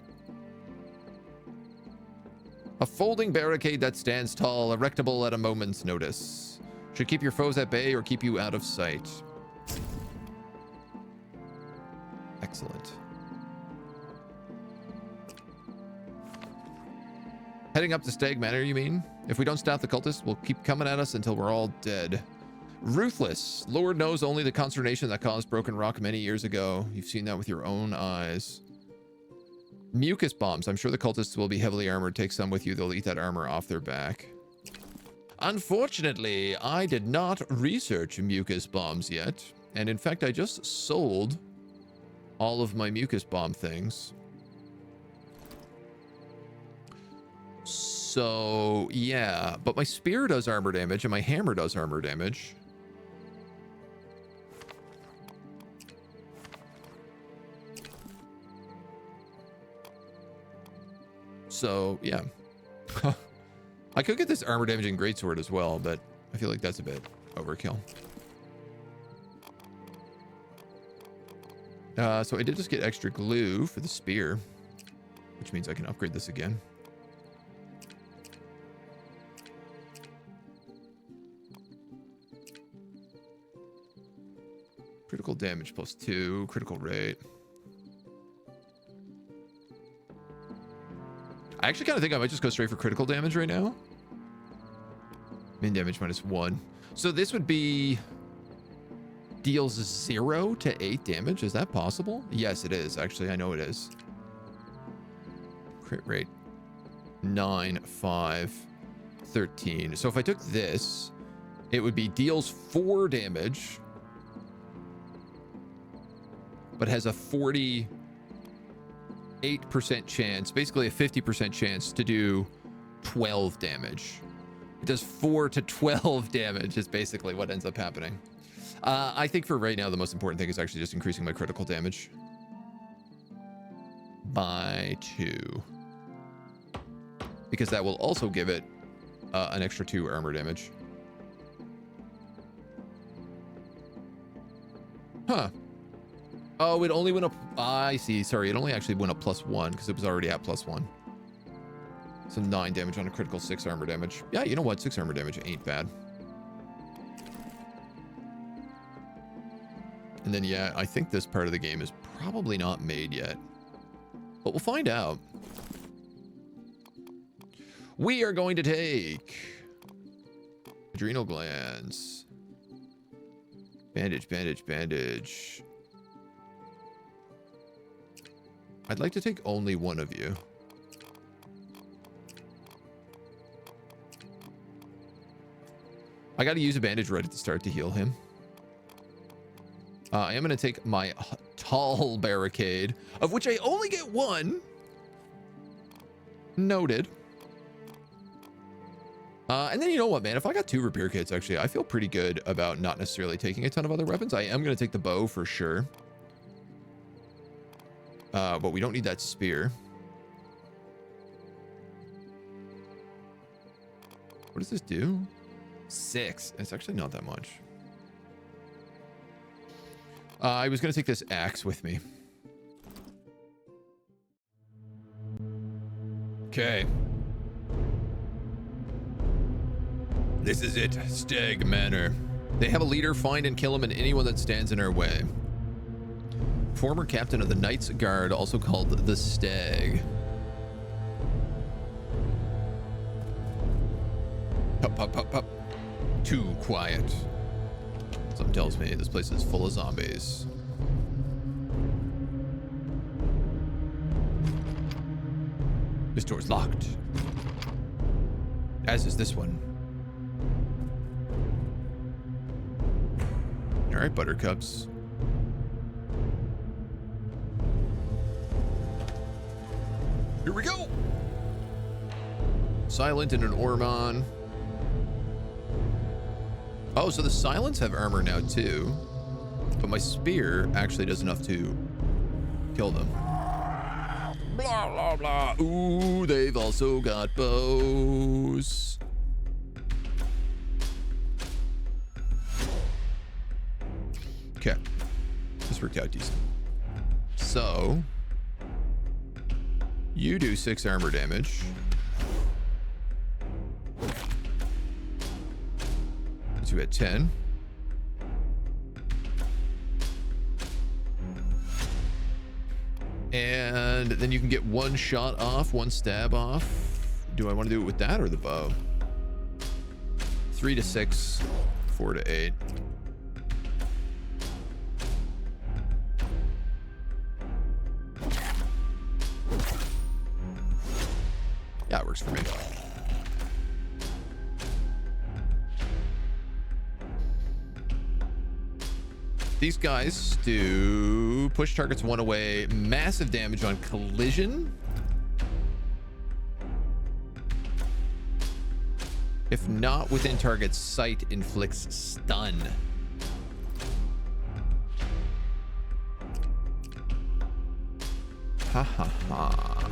A folding barricade that stands tall, erectable at a moment's notice. Should keep your foes at bay or keep you out of sight. Excellent. Heading up to Stag Manor, you mean? If we don't stop the cultists, we'll keep coming at us until we're all dead. Ruthless. Lord knows only the consternation that caused Broken Rock many years ago. You've seen that with your own eyes. Mucus bombs. I'm sure the cultists will be heavily armored. Take some with you. They'll eat that armor off their back. Unfortunately, I did not research mucus bombs yet. And in fact, I just sold all of my mucus bomb things. So, yeah. But my spear does armor damage and my hammer does armor damage. So, yeah. I could get this armor damaging greatsword as well, but I feel like that's a bit overkill. So I did just get extra glue for the spear, which means I can upgrade this again. Critical damage +2, critical rate. I actually kind of think I might just go straight for critical damage right now. Min damage -1. So this would be deals 0 to 8 damage. Is that possible? Yes, it is. Actually, I know it is. Crit rate 9, 5, 13. So if I took this, it would be deals 4 damage, but has a 48% chance, basically a 50% chance to do 12 damage. It does 4 to 12 damage is basically what ends up happening. I think for right now, the most important thing is actually just increasing my critical damage by 2. Because that will also give it an extra 2 armor damage. Huh. Oh, it only went up. I see. Sorry, it only actually went up +1 because it was already at +1. So 9 damage on a critical, 6 armor damage. Yeah, you know what? 6 armor damage ain't bad. And then, yeah, I think this part of the game is probably not made yet. But we'll find out. We are going to take adrenal glands. Bandage, bandage, bandage. I'd like to take only one of you. I got to use a bandage right at the start to heal him. I am going to take my tall barricade, of which I only get one. Noted. And then you know what, man? If I got 2 repair kits, actually, I feel pretty good about not necessarily taking a ton of other weapons. I am going to take the bow for sure. But we don't need that spear. What does this do? 6. It's actually not that much. I was going to take this axe with me. Okay. This is it. Stag Manor. They have a leader. Find and kill him and anyone that stands in our way. Former captain of the Knights Guard, also called the Stag. Hup, hup, hup, hup. Too quiet. Something tells me this place is full of zombies. This door's locked. As is this one. All right, buttercups. Here we go. Silent and an Ormon. Oh, so the Silents have armor now too. But my spear actually does enough to kill them. Blah, blah, blah. Ooh, they've also got bows. Okay. This worked out decent. So, you do 6 armor damage. So we had 10. And then you can get 1 shot off, 1 stab off. Do I want to do it with that or the bow? 3 to 6, 4 to 8. Yeah, it works for me. These guys do push targets 1 away, massive damage on collision. If not within target's sight, inflicts stun. Ha ha ha.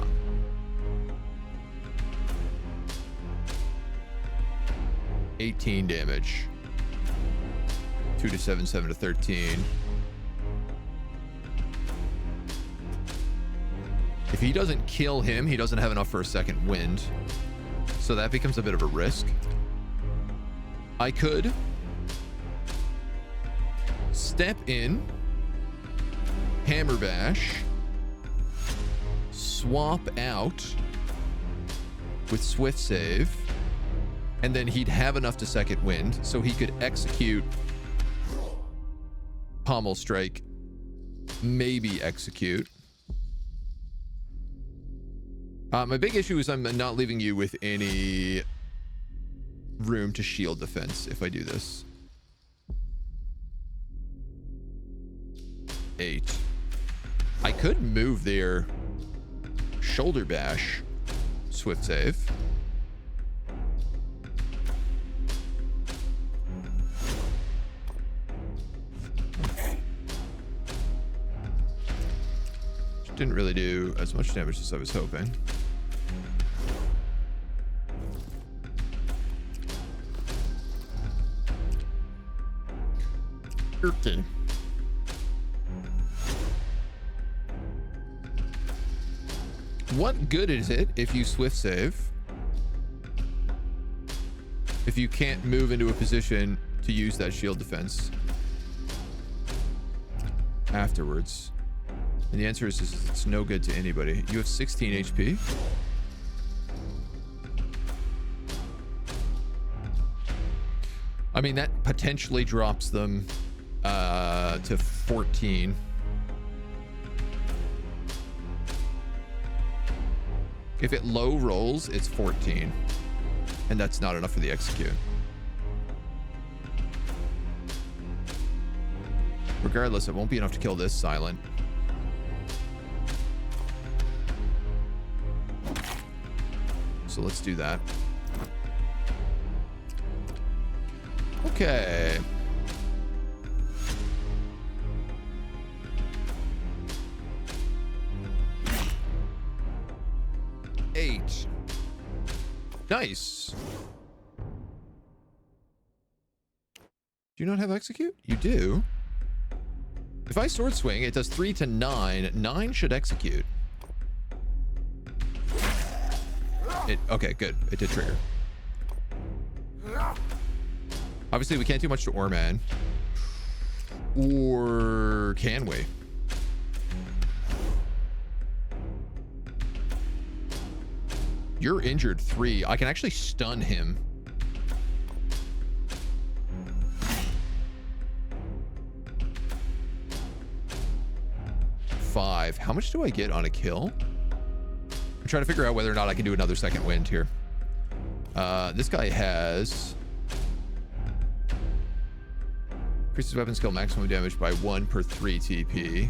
$18 damage. 2 to 7, 7 to 13. If he doesn't kill him, he doesn't have enough for a second wind. So that becomes a bit of a risk. I could step in, hammer bash, swap out with swift save, and then he'd have enough to second wind, so he could execute pommel strike, maybe execute. My big issue is I'm not leaving you with any room to shield defense if I do this. 8. I could move their shoulder bash, swift save. Didn't really do as much damage as I was hoping. Okay. What good is it if you swift save if you can't move into a position to use that shield defense afterwards? And the answer is it's no good to anybody. You have 16 HP. I mean, that potentially drops them to 14. If it low rolls, it's 14. And that's not enough for the execute. Regardless, it won't be enough to kill this silent. So let's do that. Okay. Eight. Nice. Do you not have execute? You do. If I sword swing, it does 3 to 9. 9 should execute. Okay, good. It did trigger. Obviously, we can't do much to Orman. Or can we? You're injured 3. I can actually stun him. Five. How much do I get on a kill? I'm trying to figure out whether or not I can do another second wind here. This guy has... increases weapon skill maximum damage by 1 per 3 TP.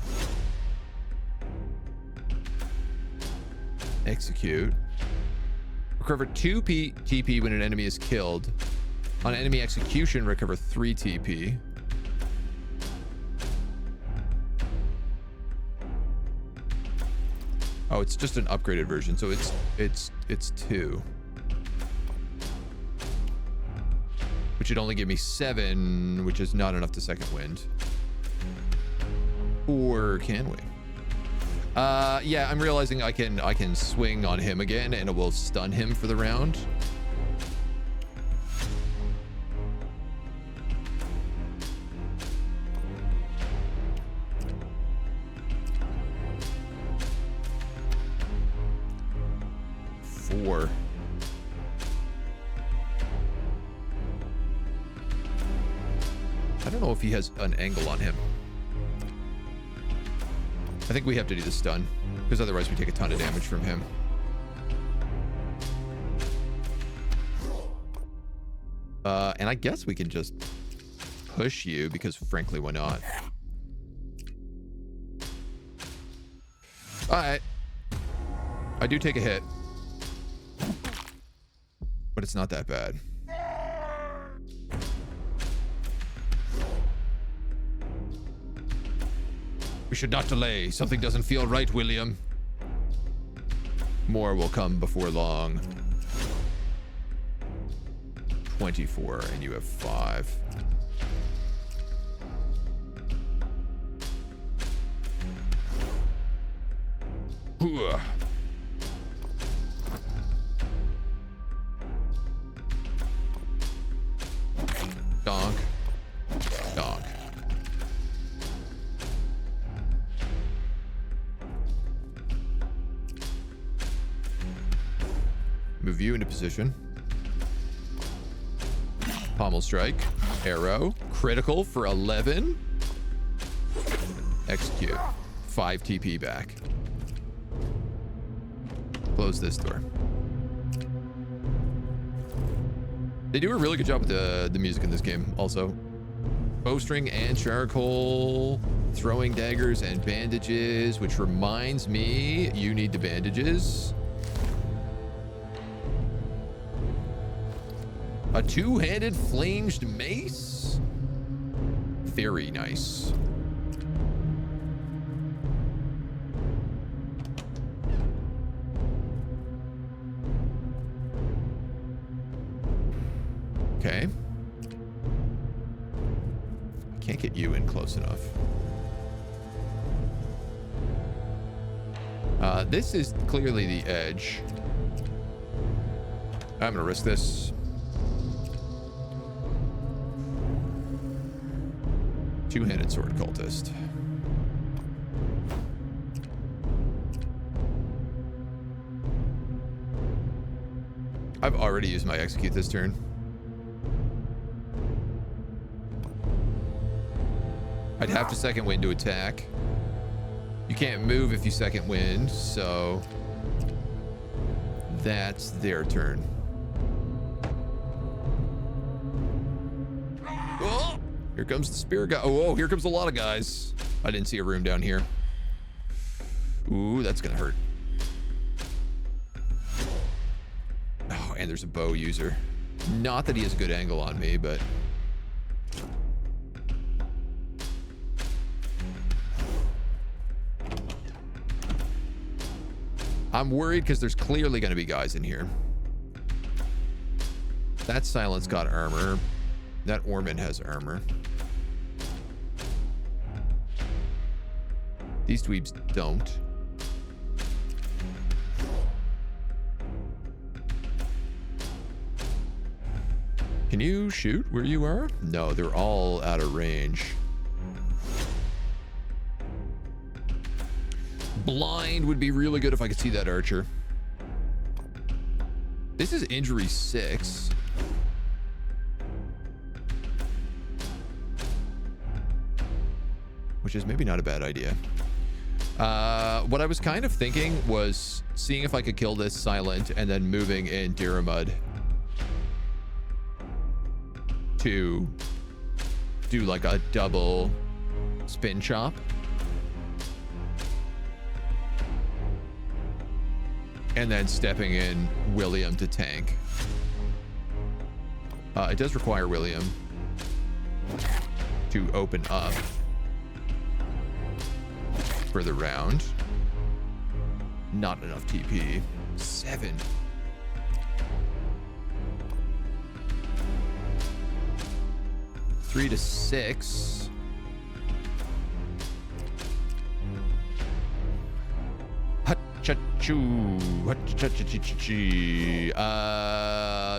Execute. Recover 2 TP when an enemy is killed. On enemy execution, recover 3 TP. Oh, it's just an upgraded version, so it's 2. Which would only give me 7, which is not enough to second wind. Or can we? Yeah, I'm realizing I can swing on him again and it will stun him for the round. Four. I don't know if he has an angle on him. I think we have to do the stun, because otherwise we take a ton of damage from him. And I guess we can just push you, because frankly, why not? Alright. I do take a hit. But it's not that bad. We should not delay. Something doesn't feel right, William. More will come before long. 24, and you have 5. Hooah. Donk. Donk. Move you into position. Pommel strike. Arrow. Critical for 11. Execute. 5 TP back. Close this door. They do a really good job with the music in this game also. Bowstring and charcoal. Throwing daggers and bandages, which reminds me, you need the bandages. A 2-handed flanged mace? Very nice. Okay. I can't get you in close enough. This is clearly the edge. I'm gonna risk this. Two-handed sword cultist. I've already used my execute this turn. I'd have to second wind to attack. You can't move if you second wind, so that's their turn. Oh, here comes the spear guy. Oh, here comes a lot of guys. I didn't see a room down here. Ooh, that's gonna hurt. Oh, and there's a bow user. Not that he has a good angle on me, but I'm worried because there's clearly going to be guys in here. That silence got armor. That Orman has armor. These dweebs don't. Can you shoot where you are? No, they're all out of range. Blind would be really good if I could see that archer. This is injury 6. Which is maybe not a bad idea. What I was kind of thinking was seeing if I could kill this silent and then moving in Diramud to do like a double spin chop. And then stepping in William to tank. It does require William to open up for the round. Not enough TP. 7. Three to 6.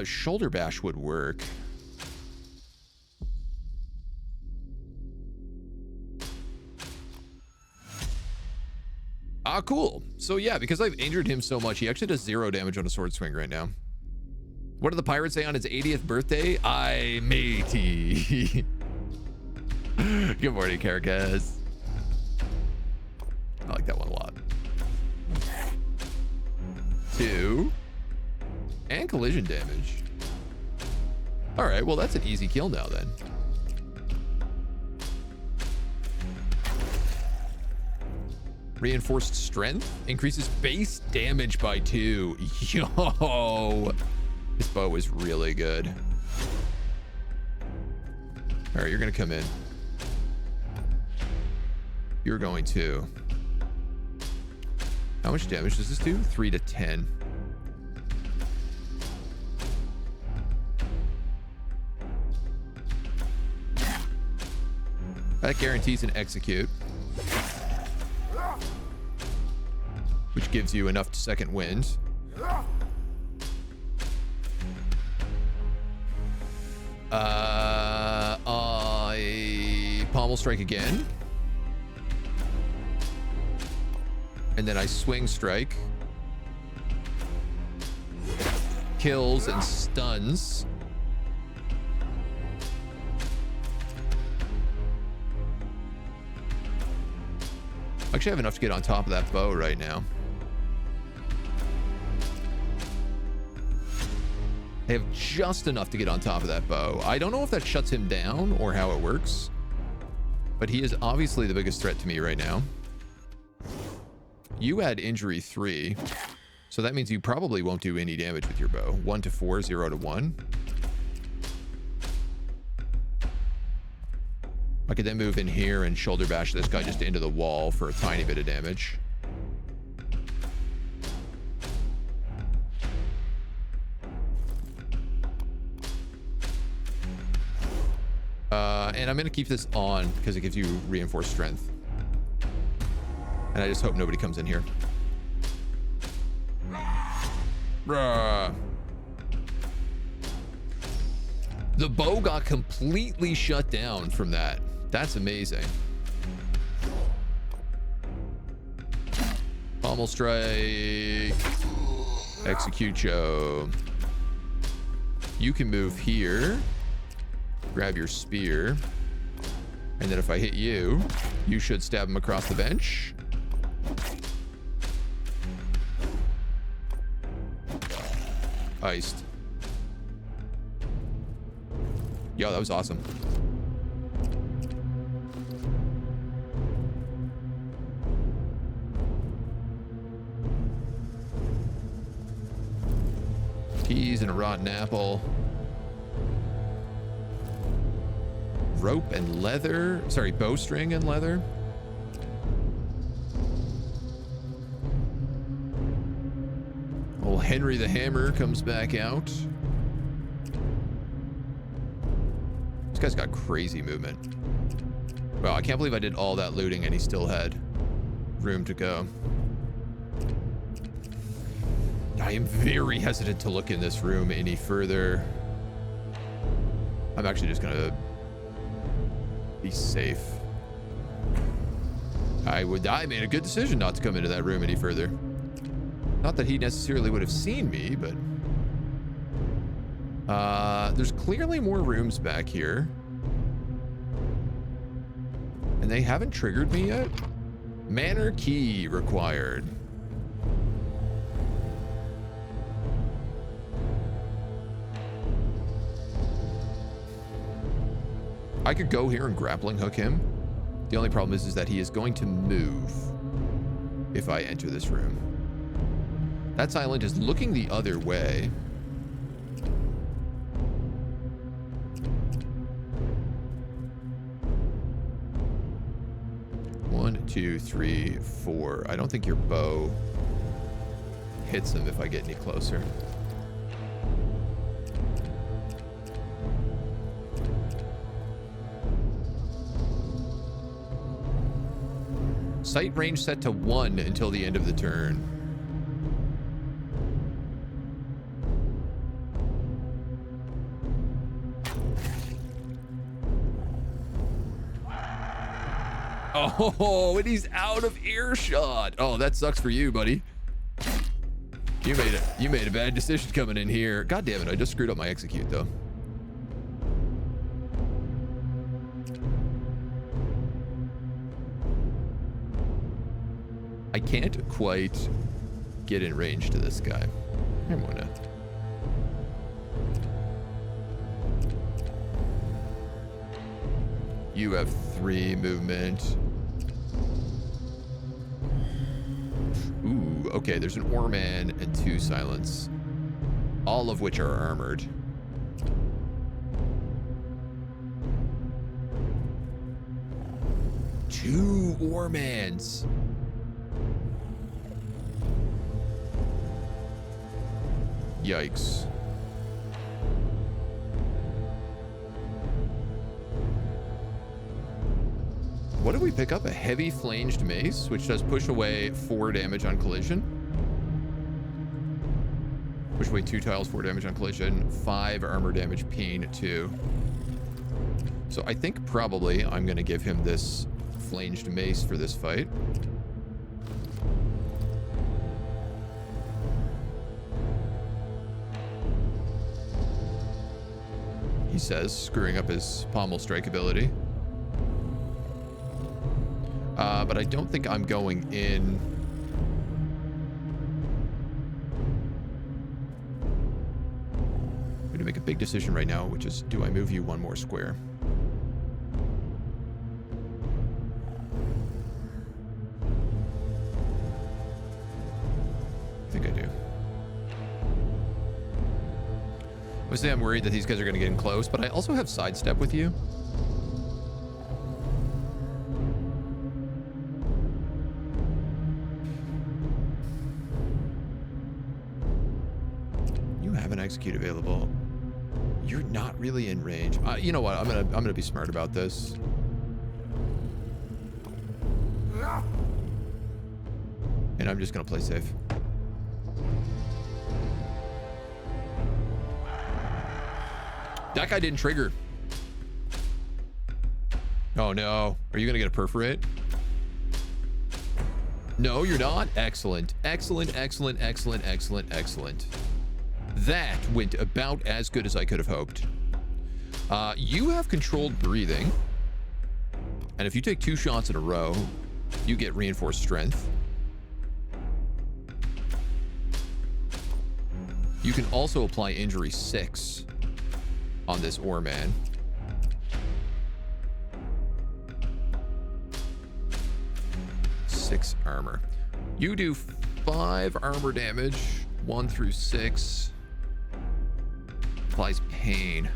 Shoulder bash would work. Cool. So yeah, because I've injured him so much, he actually does 0 damage on a sword swing right now. What do the pirates say on his 80th birthday? I matey. Good morning, Caracas. I like that one a lot. 2 and collision damage. All right, well, that's an easy kill now then. Reinforced strength increases base damage by 2. Yo, this bow is really good. All right, you're gonna come in. You're going to. How much damage does this do? 3 to 10. That guarantees an execute, which gives you enough to second wind. I pommel strike again. And then I swing strike. Kills and stuns. Actually, I have enough to get on top of that bow right now. I have just enough to get on top of that bow. I don't know if that shuts him down or how it works, but he is obviously the biggest threat to me right now. You add injury 3, so that means you probably won't do any damage with your bow. 1 to 4, 0 to 1. I could then move in here and shoulder bash this guy just into the wall for a tiny bit of damage. And I'm going to keep this on because it gives you reinforced strength. And I just hope nobody comes in here. Bruh. The bow got completely shut down from that. That's amazing. Pommel strike. Execute Joe. You can move here. Grab your spear. And then if I hit you, you should stab him across the bench. Iced. Yo, that was awesome. Keys and a rotten apple. Rope and leather. Sorry, bowstring and leather. Old Henry the Hammer comes back out. This guy's got crazy movement. Wow, I can't believe I did all that looting and he still had room to go. I am very hesitant to look in this room any further. I'm actually just gonna be safe. I made a good decision not to come into that room any further. Not that he necessarily would have seen me, but there's clearly more rooms back here. And they haven't triggered me yet. Manor key required. I could go here and grappling hook him. The only problem is that he is going to move if I enter this room. That silent is looking the other way. One, two, three, four. I don't think your bow hits him if I get any closer. Sight range set to 1 until the end of the turn. Oh, and he's out of earshot. Oh, that sucks for you, buddy. You made a bad decision coming in here. God damn it, I just screwed up my execute though. I can't quite get in range to this guy. I'm gonna. You have 3 movement. Ooh, okay, there's an Oreman and 2 silence. All of which are armored. Two Oremans. Yikes. What did we pick up? A heavy flanged mace, which does push away 4 damage on collision. Push away 2 tiles, 4 damage on collision, 5 armor damage, pain 2. So I think probably I'm going to give him this flanged mace for this fight. He says, screwing up his pommel strike ability. But I don't think I'm going in. I'm going to make a big decision right now, which is, do I move you 1 more square? I think I do. Obviously, I'm worried that these guys are going to get in close, but I also have sidestep with you. Execute available. You're not really in range. You know what? I'm gonna be smart about this. And I'm just gonna play safe. That guy didn't trigger. Oh no. Are you gonna get a perforate? No, you're not. Excellent. Excellent, excellent, excellent, excellent, excellent. That went about as good as I could have hoped. You have controlled breathing. And if you take 2 shots in a row, you get reinforced strength. You can also apply injury 6 on this ore man. Six armor. You do 5 armor damage, 1 through 6. Applies pain.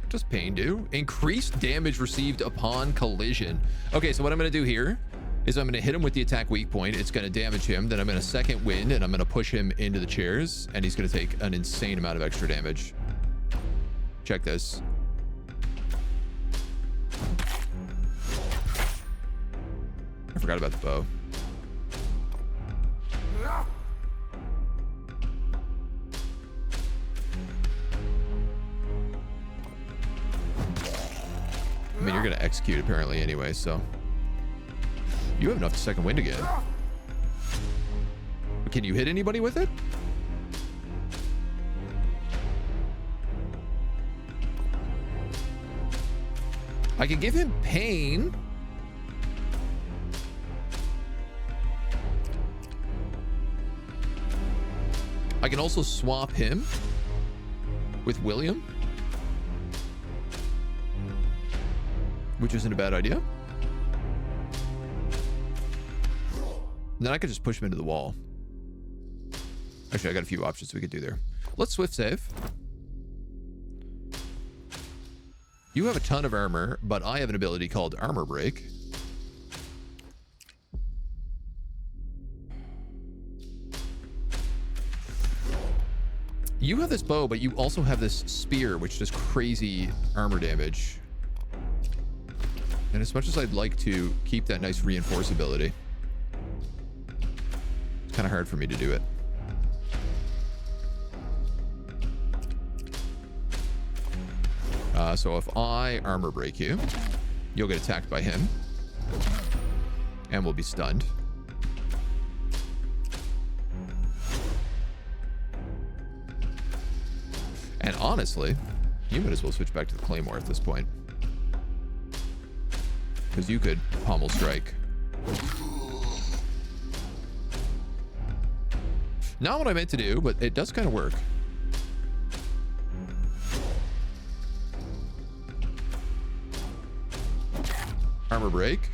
What does pain do? Increased damage received upon collision. Okay, so what I'm going to do here is I'm going to hit him with the attack weak point. It's going to damage him. Then I'm going to second wind and I'm going to push him into the chairs. And he's going to take an insane amount of extra damage. Check this. I forgot about the bow. I mean, you're going to execute apparently anyway, so. You have enough to second wind again. But can you hit anybody with it? I can give him pain. I can also swap him with William, which isn't a bad idea. And then I could just push him into the wall. Actually, I got a few options we could do there. Let's swift save. You have a ton of armor, but I have an ability called Armor Break. You have this bow, but you also have this spear, which does crazy armor damage. And as much as I'd like to keep that nice reinforceability, it's kind of hard for me to do it. So if I armor break you, you'll get attacked by him and will be stunned. And honestly, you might as well switch back to the Claymore at this point, because you could pommel strike. Not what I meant to do, but it does kind of work. Armor break.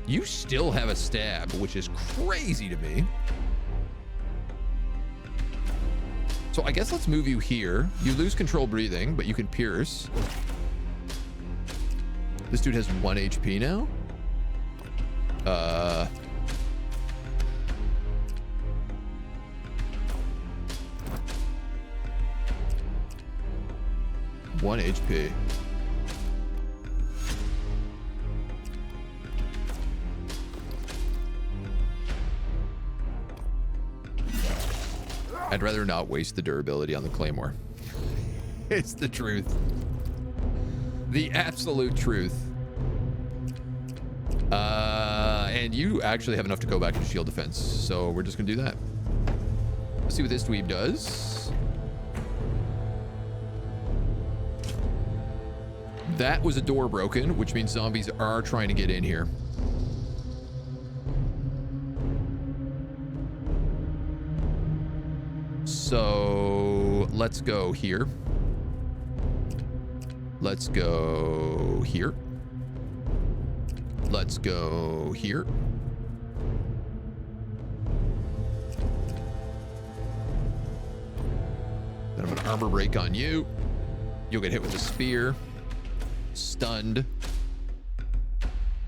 You still have a stab, which is crazy to me. So I guess let's move you here. You lose control breathing, but you can pierce. This dude has 1 HP now. One HP. I'd rather not waste the durability on the Claymore. It's the truth. The absolute truth. And you actually have enough to go back into shield defense, so we're just gonna do that. Let's see what this dweeb does. That was a door broken, which means zombies are trying to get in here. So let's go here. Let's go here. Let's go here. Then I'm gonna armor break on you. You'll get hit with a spear. Stunned.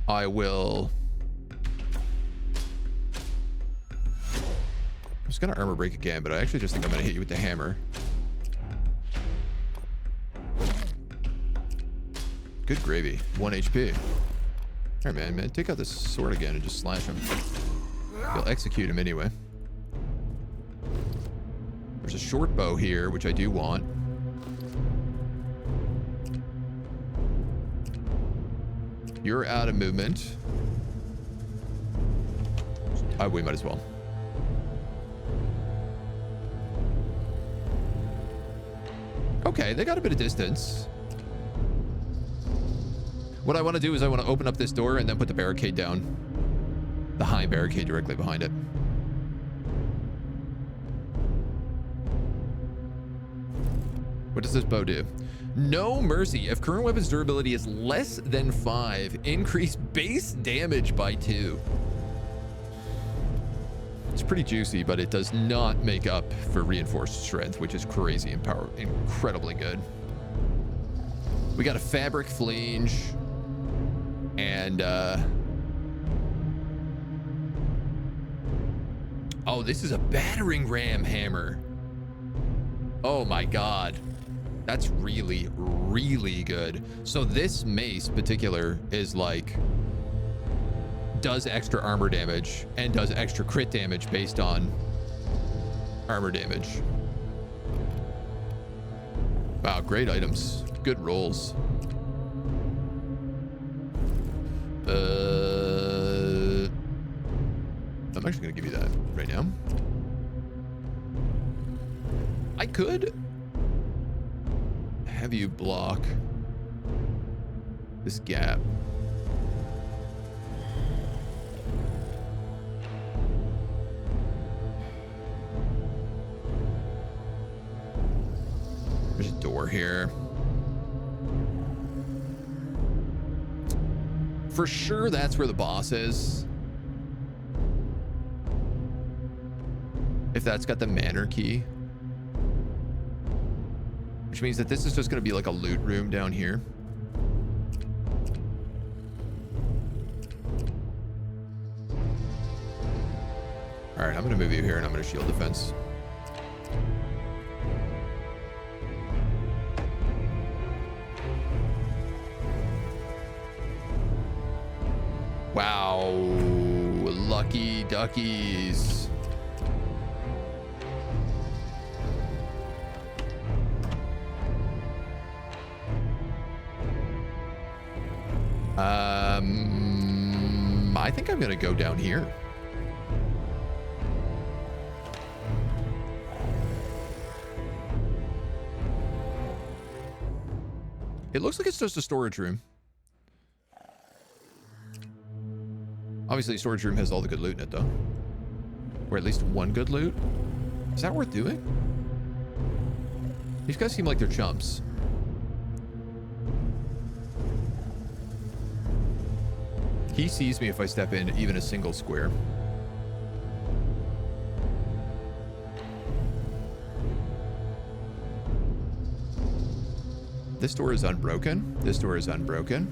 I will. I'm just gonna armor break again, but I actually just think I'm gonna hit you with the hammer. Good gravy. 1 HP. All right, man, take out this sword again and just slash him. You'll execute him anyway. There's a short bow here, which I do want. You're out of movement. We might as well. Okay, they got a bit of distance. What I want to do is I want to open up this door and then put the barricade down. The high barricade directly behind it. What does this bow do? No mercy. If current weapon's durability is less than 5, increase base damage by 2. It's pretty juicy, but it does not make up for reinforced strength, which is crazy and incredibly good. We got a fabric flange and oh, this is a battering ram hammer. Oh my god. That's really, really good. So this mace particular is like, does extra armor damage and does extra crit damage based on armor damage. Wow, great items. Good rolls. I'm actually gonna give you that right now. I could have you block this gap. There's a door here. For sure, that's where the boss is. If that's got the manor key. Which means that this is just going to be like a loot room down here. All right, I'm going to move you here and I'm going to shield defense. Wow, lucky duckies. I think I'm gonna go down here. It looks like it's just a storage room. Obviously, storage room has all the good loot in it, though. Or at least one good loot. Is that worth doing? These guys seem like they're chumps. He sees me if I step in even a single square. This door is unbroken. This door is unbroken.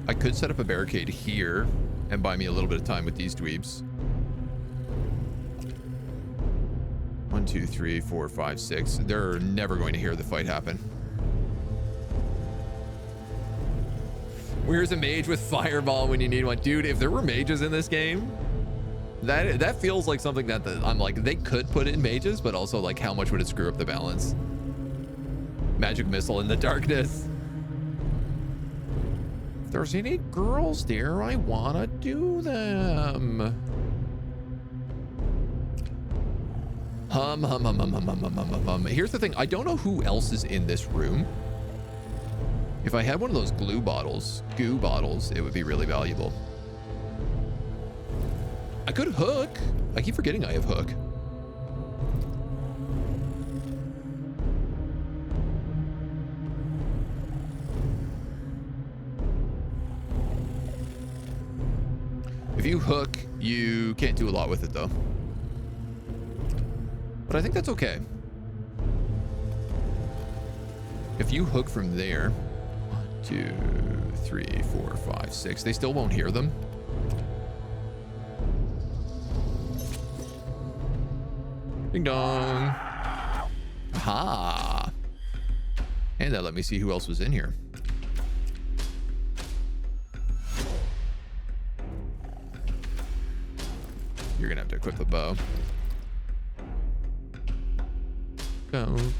I could set up a barricade here and buy me a little bit of time with these dweebs. 1, 2, 3, 4, 5, 6. They're never going to hear the fight happen. Where's a mage with fireball when you need one? Dude, if there were mages in this game, that feels like something that I'm like, they could put in mages, but also like how much would it screw up the balance? Magic missile in the darkness. If there's any girls there, I wanna do them. Hum, hum, hum, hum, hum, hum, hum, hum, hum. Here's the thing, I don't know who else is in this room. If I had one of those goo bottles, it would be really valuable. I could hook. I keep forgetting I have hook. If you hook, you can't do a lot with it though. But I think that's okay. If you hook from there, 2, 3, 4, 5, 6. They still won't hear them. Ding dong. Aha. And that let me see who else was in here. You're gonna have to equip the bow.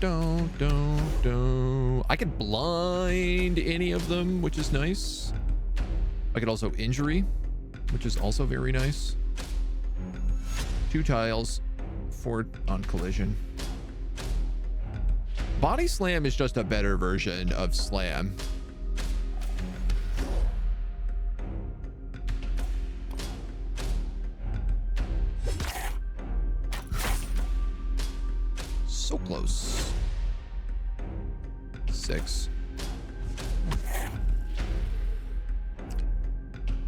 Don't. I could blind any of them, which is nice. I could also injury, which is also very nice. 2 tiles, 4 on collision. Body slam is just a better version of slam. So close. 6.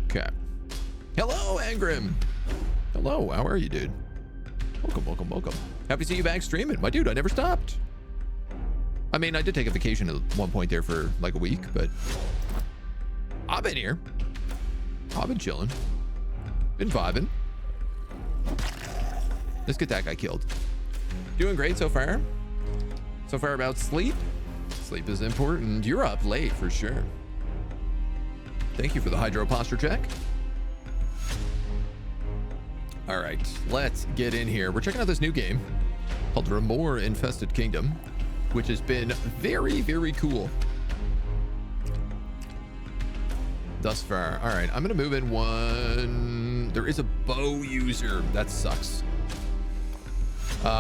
Okay. Hello, Angrim. Hello, how are you, dude? Welcome, welcome, welcome. Happy to see you back streaming. My dude, I never stopped. I mean, I did take a vacation at one point there for like a week, but I've been here. I've been chilling. Been vibing. Let's get that guy killed. Doing great so far. So far about sleep. Sleep is important. You're up late for sure. Thank you for the hydro posture check. All right, let's get in here. We're checking out this new game called Remore Infested Kingdom, which has been very, very cool thus far. All right, I'm gonna move in one. There is a bow user. That sucks.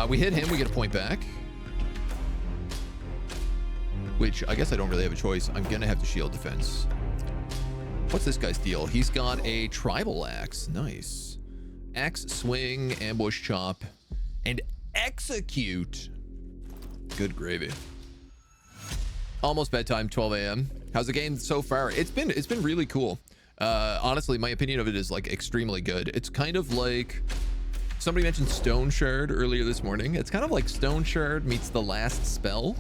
We hit him, we get a point back. Which I guess I don't really have a choice. I'm gonna have to shield defense. What's this guy's deal? He's got a tribal axe. Nice. Axe, swing, ambush, chop, and execute. Good gravy. Almost bedtime, 12 a.m. How's the game so far? It's been really cool. Honestly, my opinion of it is like extremely good. It's kind of like somebody mentioned Stone Shard earlier this morning. It's kind of like Stone Shard meets The Last Spell.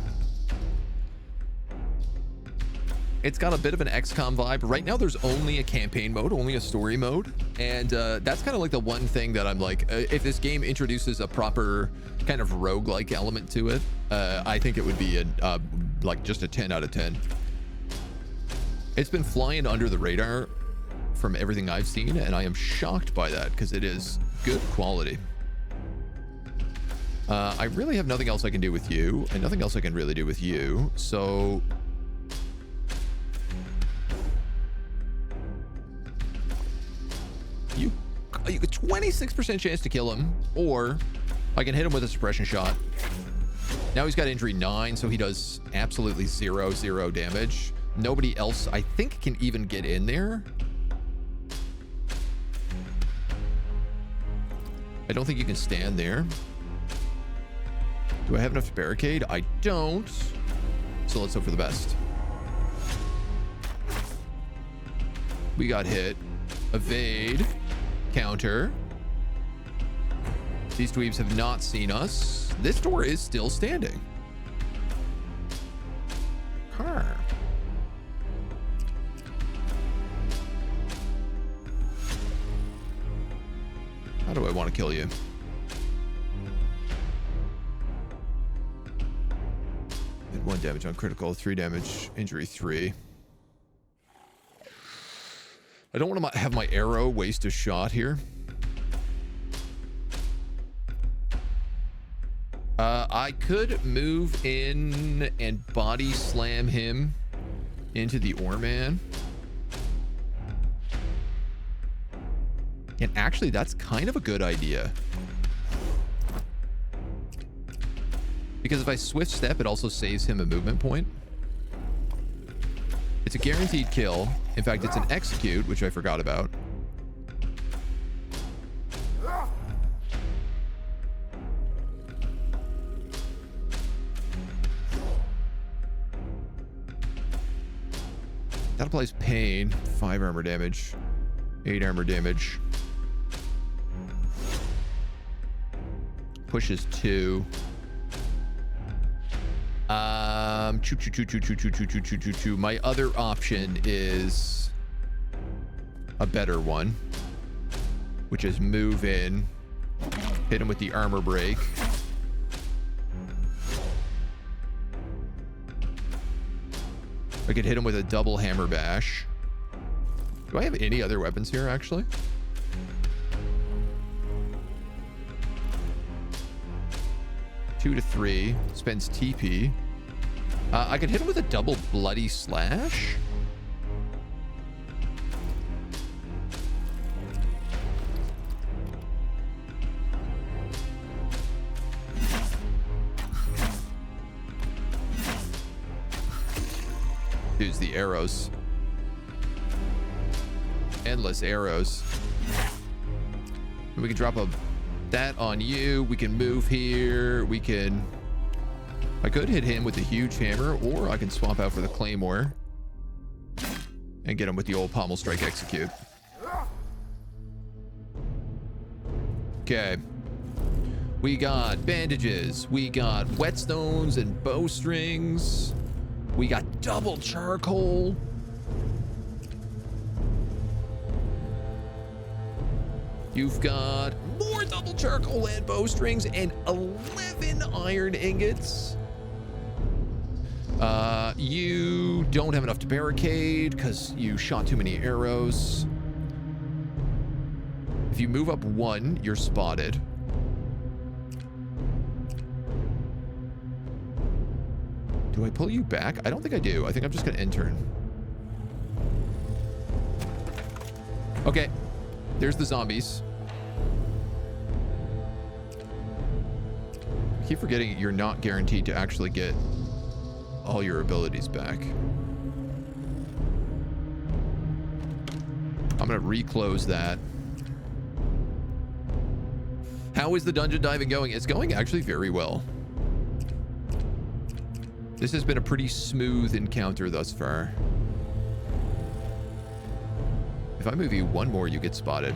It's got a bit of an XCOM vibe. Right now, there's only a campaign mode, only a story mode. And that's kind of like the one thing that I'm like, if this game introduces a proper kind of roguelike element to it, I think it would be like just a 10 out of 10. It's been flying under the radar from everything I've seen, and I am shocked by that because it is good quality. I really have nothing else I can do with you, and nothing else I can really do with you. So you get 26% chance to kill him, or I can hit him with a suppression shot. Now he's got injury 9, so he does absolutely 0 damage. Nobody else, I think, can even get in there. I don't think you can stand there. Do I have enough to barricade? I don't. So let's hope for the best. We got hit. Evade. Counter. These dweebs have not seen us. This door is still standing. Huh. How do I want to kill you? And 1 damage on critical, 3 damage, injury 3. I don't want to have my arrow waste a shot here. I could move in and body slam him into the ore man. And actually, that's kind of a good idea. Because if I swift step, it also saves him a movement point. It's a guaranteed kill. In fact, it's an execute, which I forgot about. That applies pain. 5 armor damage. 8 armor damage. Pushes 2. My other option is a better one, which is move in, hit him with the armor break. I could hit him with a double hammer bash. Do I have any other weapons here, actually? Two to 3, spends TP. I could hit him with a double bloody slash. Dude's the arrows. Endless arrows. And we can drop that on you. We can move here. We can... I could hit him with the huge hammer, or I can swap out for the claymore and get him with the old pommel strike execute. Okay. We got bandages. We got whetstones and bowstrings. We got double charcoal. You've got more double charcoal and bowstrings and 11 iron ingots. You don't have enough to barricade because you shot too many arrows. If you move up 1, you're spotted. Do I pull you back? I don't think I do. I think I'm just gonna intern. Okay, there's the zombies. I keep forgetting you're not guaranteed to actually get all your abilities back. I'm gonna reclose that. How is the dungeon diving going? It's going actually very well. This has been a pretty smooth encounter thus far. If I move you 1 more, you get spotted.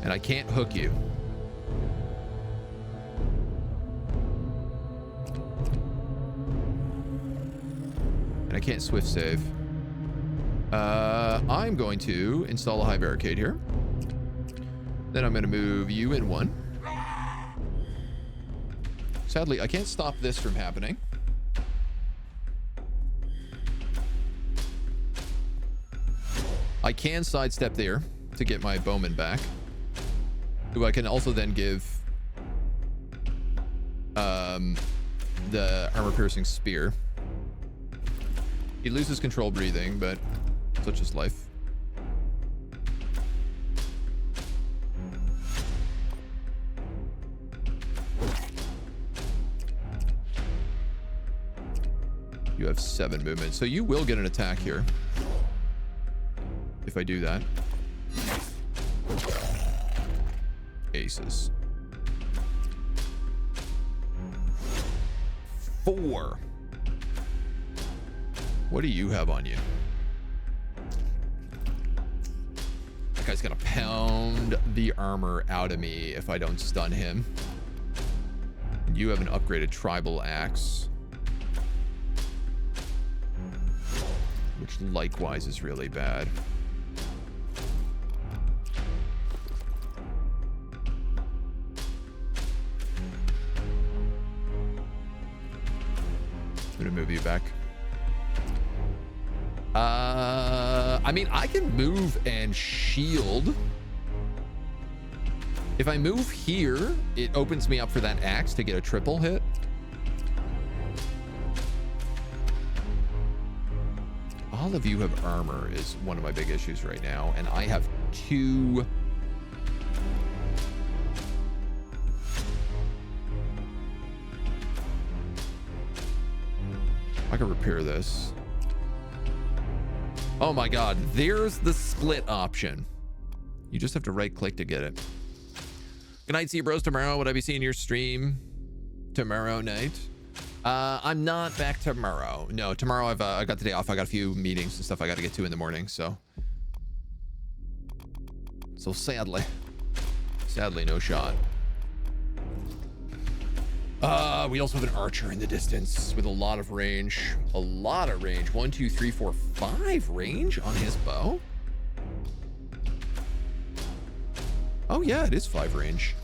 And I can't hook you. And I can't swift save. I'm going to install a high barricade here. Then I'm going to move you in 1. Sadly, I can't stop this from happening. I can sidestep there to get my bowman back, who I can also then give the armor-piercing spear. He loses control breathing, but such is life. You have 7 movement, so you will get an attack here if I do that. Aces. 4. What do you have on you? That guy's gonna pound the armor out of me if I don't stun him. You have an upgraded tribal axe, which likewise is really bad. I'm gonna move you back. I mean, I can move and shield. If I move here, it opens me up for that axe to get a triple hit. All of you have armor is one of my big issues right now, and I have 2. I can repair this. Oh my god, there's the split option. You just have to right click to get it. Good night, see you bros tomorrow. Would I be seeing your stream tomorrow night? I'm not back tomorrow. No, tomorrow I got the day off. I got a few meetings and stuff I got to get to in the morning, so sadly no shot. We also have an archer in the distance with a lot of range. 1, 2, 3, 4, 5 range on his bow. Oh yeah, it is 5 range.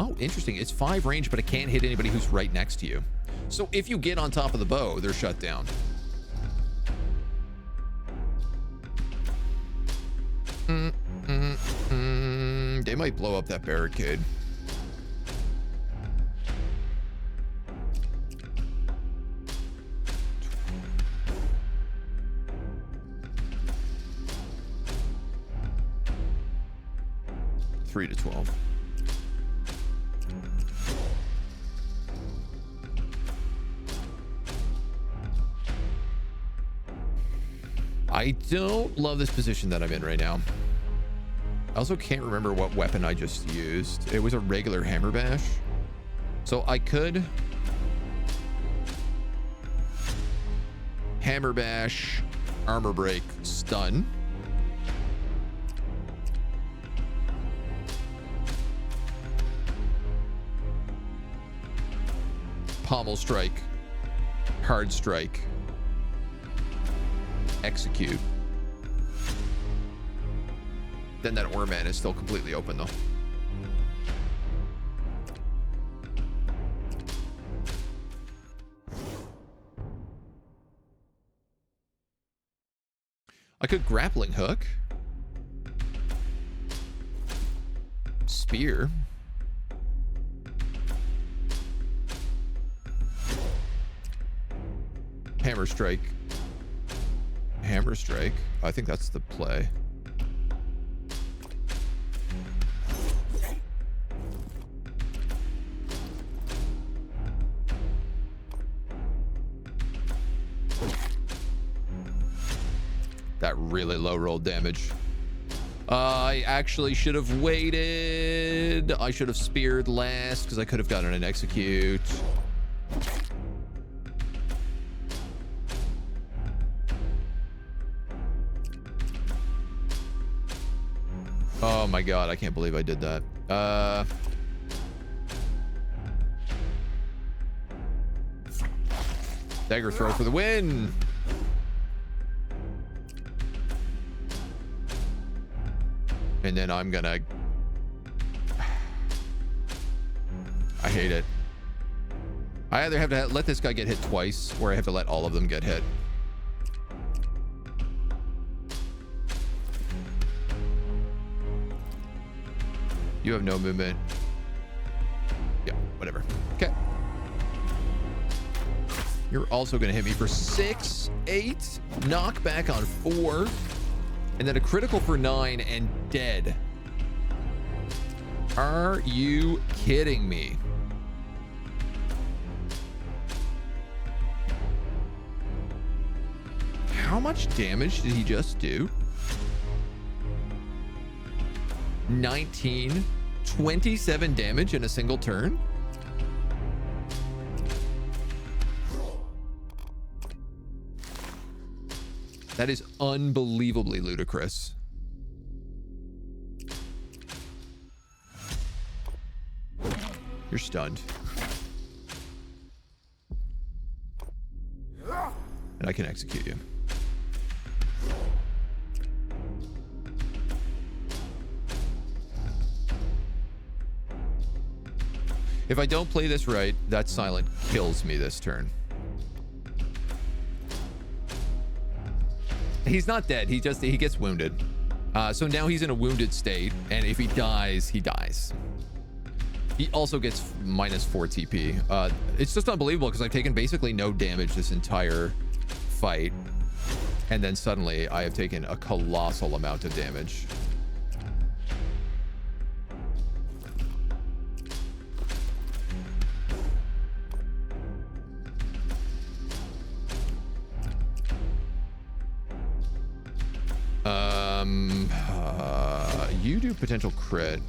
Oh, interesting. It's 5 range, but it can't hit anybody who's right next to you. So if you get on top of the bow, they're shut down. They might blow up that barricade. Three to 12. I don't love this position that I'm in right now. I also can't remember what weapon I just used. It was a regular hammer bash. So I could hammer bash, armor break, stun. Pommel strike, hard strike, execute. Then that ore man is still completely open though. I could grappling hook, spear, hammer strike, hammer strike. I think that's the play. That really low roll damage. I actually should have waited. I should have speared last because I could have gotten an execute. Oh my god, I can't believe I did that. Dagger throw for the win. And then I'm gonna... I hate it. I either have to let this guy get hit twice, or I have to let all of them get hit. You have no movement. Yeah, whatever. Okay. You're also gonna hit me for 6, 8, knockback on 4. And then a critical for 9 and dead. Are you kidding me? How much damage did he just do? 19, 27 damage in a single turn? That is unbelievably ludicrous. You're stunned. And I can execute you. If I don't play this right, that silent kills me this turn. He's not dead. He gets wounded. So now he's in a wounded state, and if he dies, he dies. He also gets -4 TP. It's just unbelievable because I've taken basically no damage this entire fight, and then suddenly I have taken a colossal amount of damage. You do potential crit.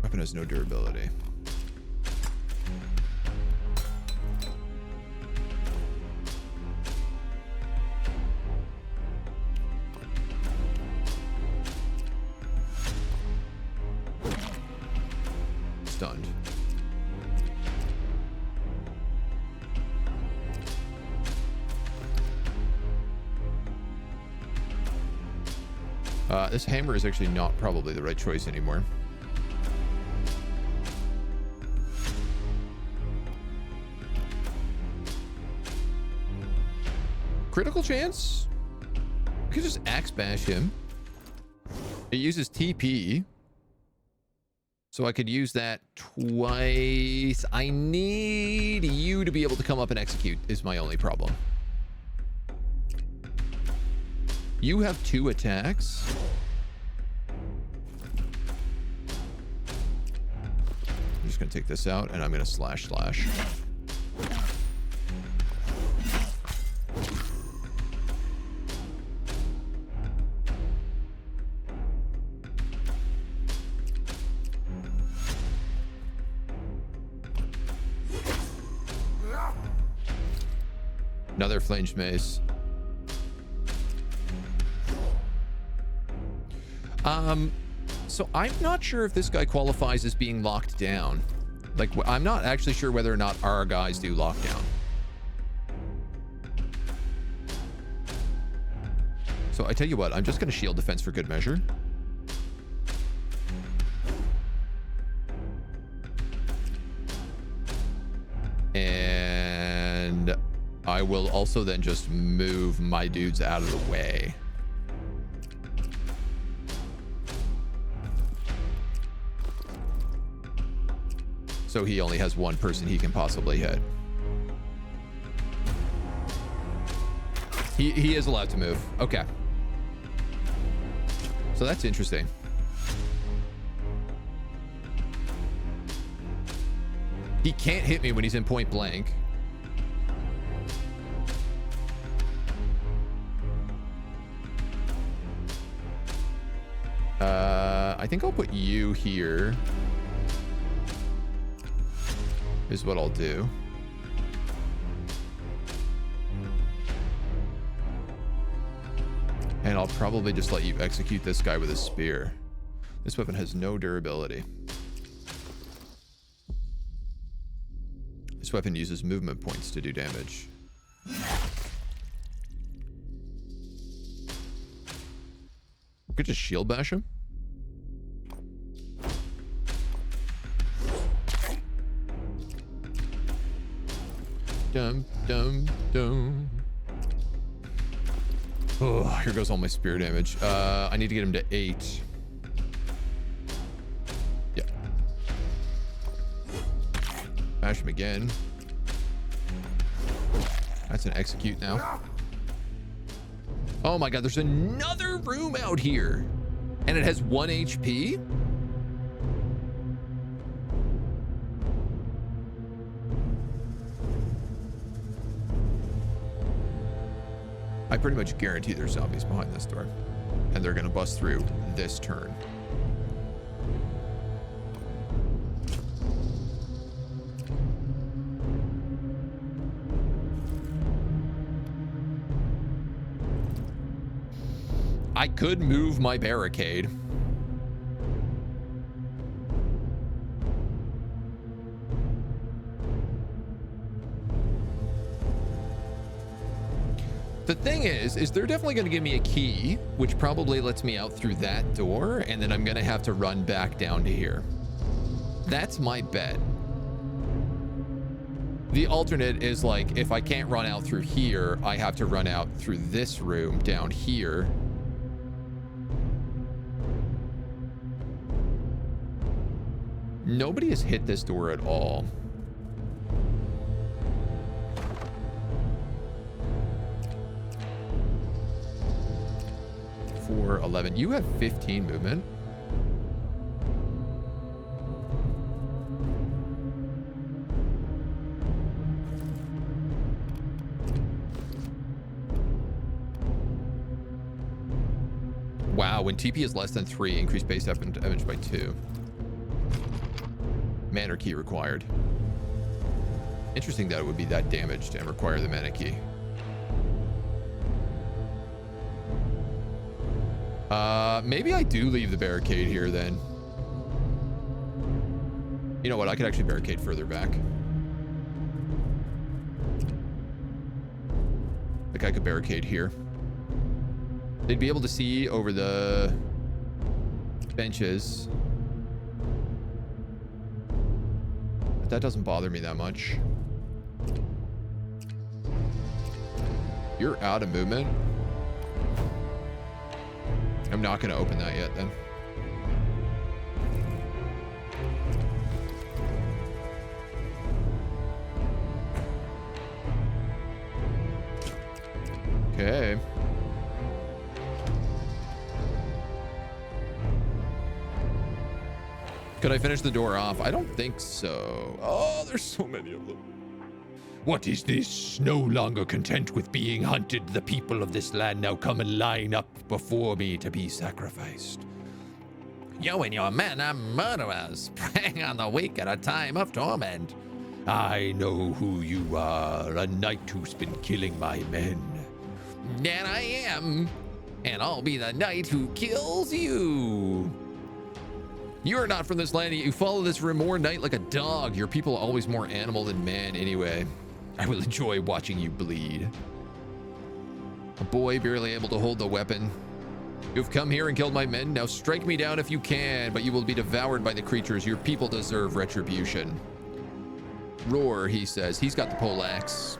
Weapon has no durability. Stunned. This hammer is actually not probably the right choice anymore. Critical chance? I could just axe bash him. It uses TP. So I could use that twice. I need you to be able to come up and execute is my only problem. You have 2 attacks. I'm just gonna take this out and I'm gonna slash. Another flanged mace. So I'm not sure if this guy qualifies as being locked down. Like, I'm not actually sure whether or not our guys do lockdown. So I tell you what, I'm just going to shield defense for good measure. And I will also then just move my dudes out of the way. So he only has one person he can possibly hit. He is allowed to move. Okay. So that's interesting. He can't hit me when he's in point blank. I think I'll put you here. Is what I'll do. And I'll probably just let you execute this guy with a spear. This weapon has no durability. This weapon uses movement points to do damage. Could just shield bash him. Dum, dum, dum. Oh, here goes all my spear damage. I need to get him to 8. Yeah. Bash him again. That's an execute now. Oh my god, there's another room out here. And it has 1 HP? I pretty much guarantee there's zombies behind this door. And they're gonna bust through this turn. I could move my barricade. The thing is they're definitely going to give me a key, which probably lets me out through that door, and then I'm going to have to run back down to here. That's my bet. The alternate is like, if I can't run out through here, I have to run out through this room down here. Nobody has hit this door at all. For 11. You have 15 movement. Wow, when TP is less than 3, increase base damage by 2. Mana key required. Interesting that it would be that damaged and require the mana key. Maybe I do leave the barricade here then. You know what? I could actually barricade further back. Like I could barricade here. They'd be able to see over the benches. But that doesn't bother me that much. You're out of movement. I'm not going to open that yet then. Okay. Could I finish the door off? I don't think so. Oh, there's so many of them. What is this? No longer content with being hunted, the people of this land now come and line up before me to be sacrificed. You and your men are murderers, preying on the weak at a time of torment. I know who you are, a knight who's been killing my men. And I am. And I'll be the knight who kills you. You are not from this land. You follow this Remore knight like a dog. Your people are always more animal than man anyway. I will enjoy watching you bleed. A boy barely able to hold the weapon. You've come here and killed my men. Now strike me down if you can, but you will be devoured by the creatures. Your people deserve retribution. Roar, he says. He's got the poleaxe.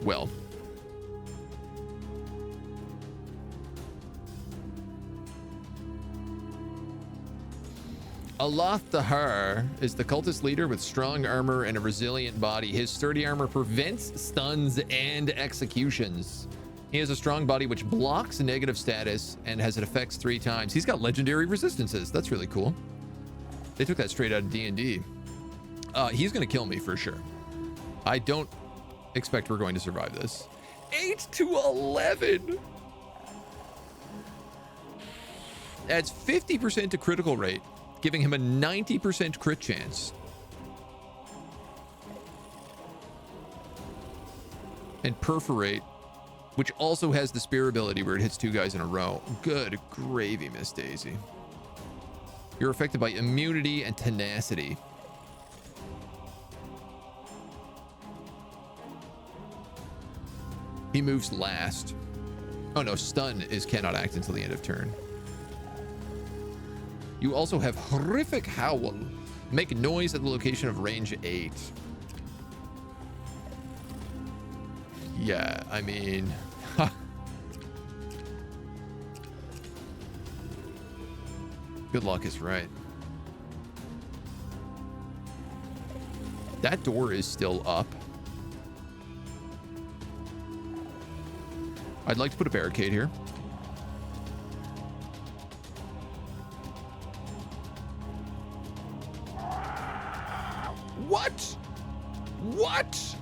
Well. Aloth the Har is the cultist leader with strong armor and a resilient body. His sturdy armor prevents stuns and executions. He has a strong body which blocks negative status and has it affects 3 times. He's got legendary resistances. That's really cool. They took that straight out of D&D. He's going to kill me for sure. I don't expect we're going to survive this. 8 to 11. That's 50% to critical rate, giving him a 90% crit chance. And perforate, which also has the spear ability where it hits 2 guys in a row. Good gravy, Miss Daisy. You're affected by immunity and tenacity. He moves last. Oh no, stun is cannot act until the end of turn. You also have horrific howl. Make noise at the location of range 8. Yeah, I mean, good luck is right. That door is still up. I'd like to put a barricade here. What? What?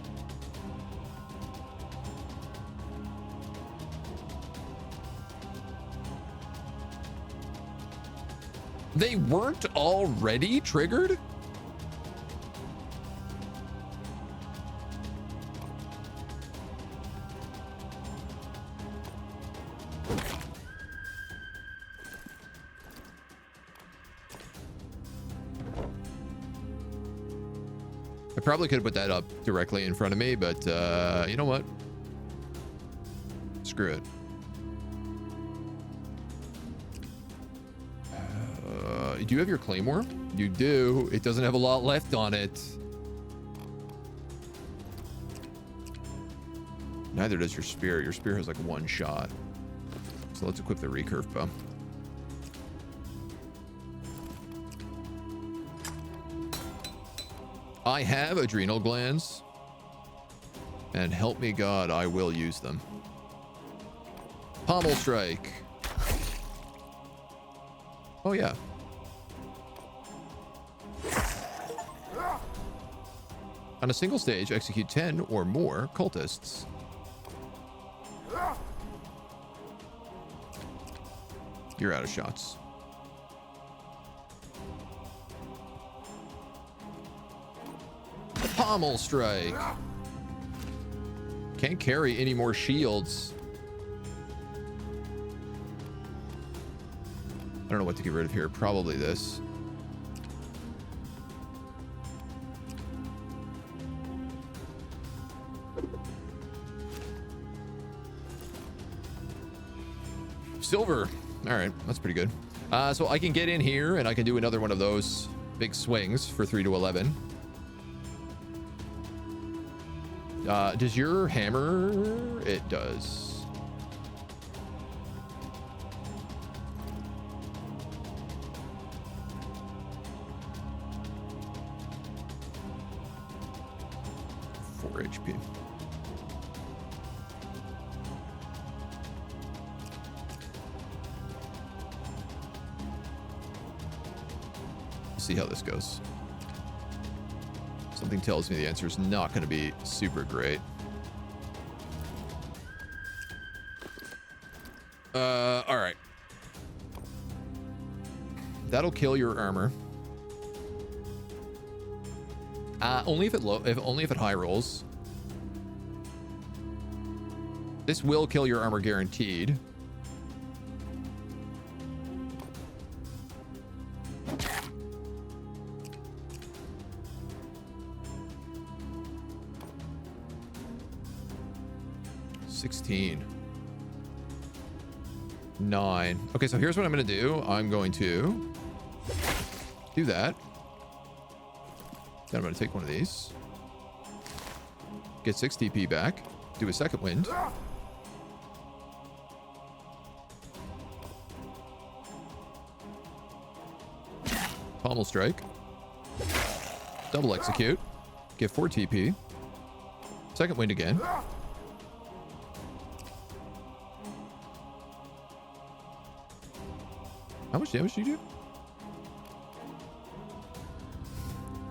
They weren't already triggered? I probably could have put that up directly in front of me, but you know what? Screw it. Do you have your claymore? You do. It doesn't have a lot left on it. Neither does your spear. Your spear has like 1 shot. So let's equip the recurve bow. I have adrenal glands. And help me God, I will use them. Pommel strike. Oh yeah. On a single stage, execute 10 or more cultists. You're out of shots. Pommel strike. Can't carry any more shields. I don't know what to get rid of here. Probably this. Silver. All right, that's pretty good. So I can get in here and I can do another one of those big swings for 3 to 11. Does your hammer? It does. Four HP. See how this goes. Something tells me the answer is not going to be super great. All right. That'll kill your armor. Only if it high rolls. This will kill your armor guaranteed. $16. $9. Okay, so here's what I'm going to do. I'm going to do that. Then I'm going to take one of these. Get 6 TP back. Do a second wind. Pommel strike. Double execute. Get 4 TP. Second wind again. How much damage do you do?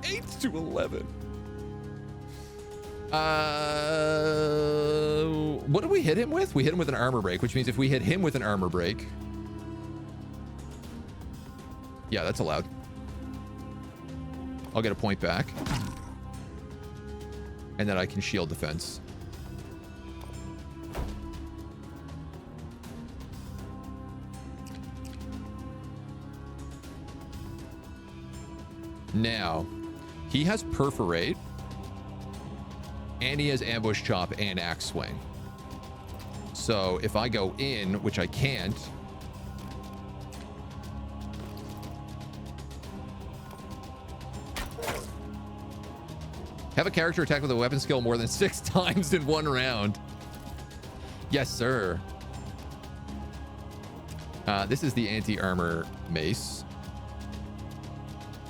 8 to 11. What did we hit him with? We hit him with an armor break, which means if we hit him with an armor break, yeah, that's allowed. I'll get a point back. And then I can shield defense. Now, he has perforate, and he has ambush chop and axe swing. So if I go in, which I can't, have a character attack with a weapon skill more than 6 times in 1 round. Yes, sir. This is the anti-armor mace.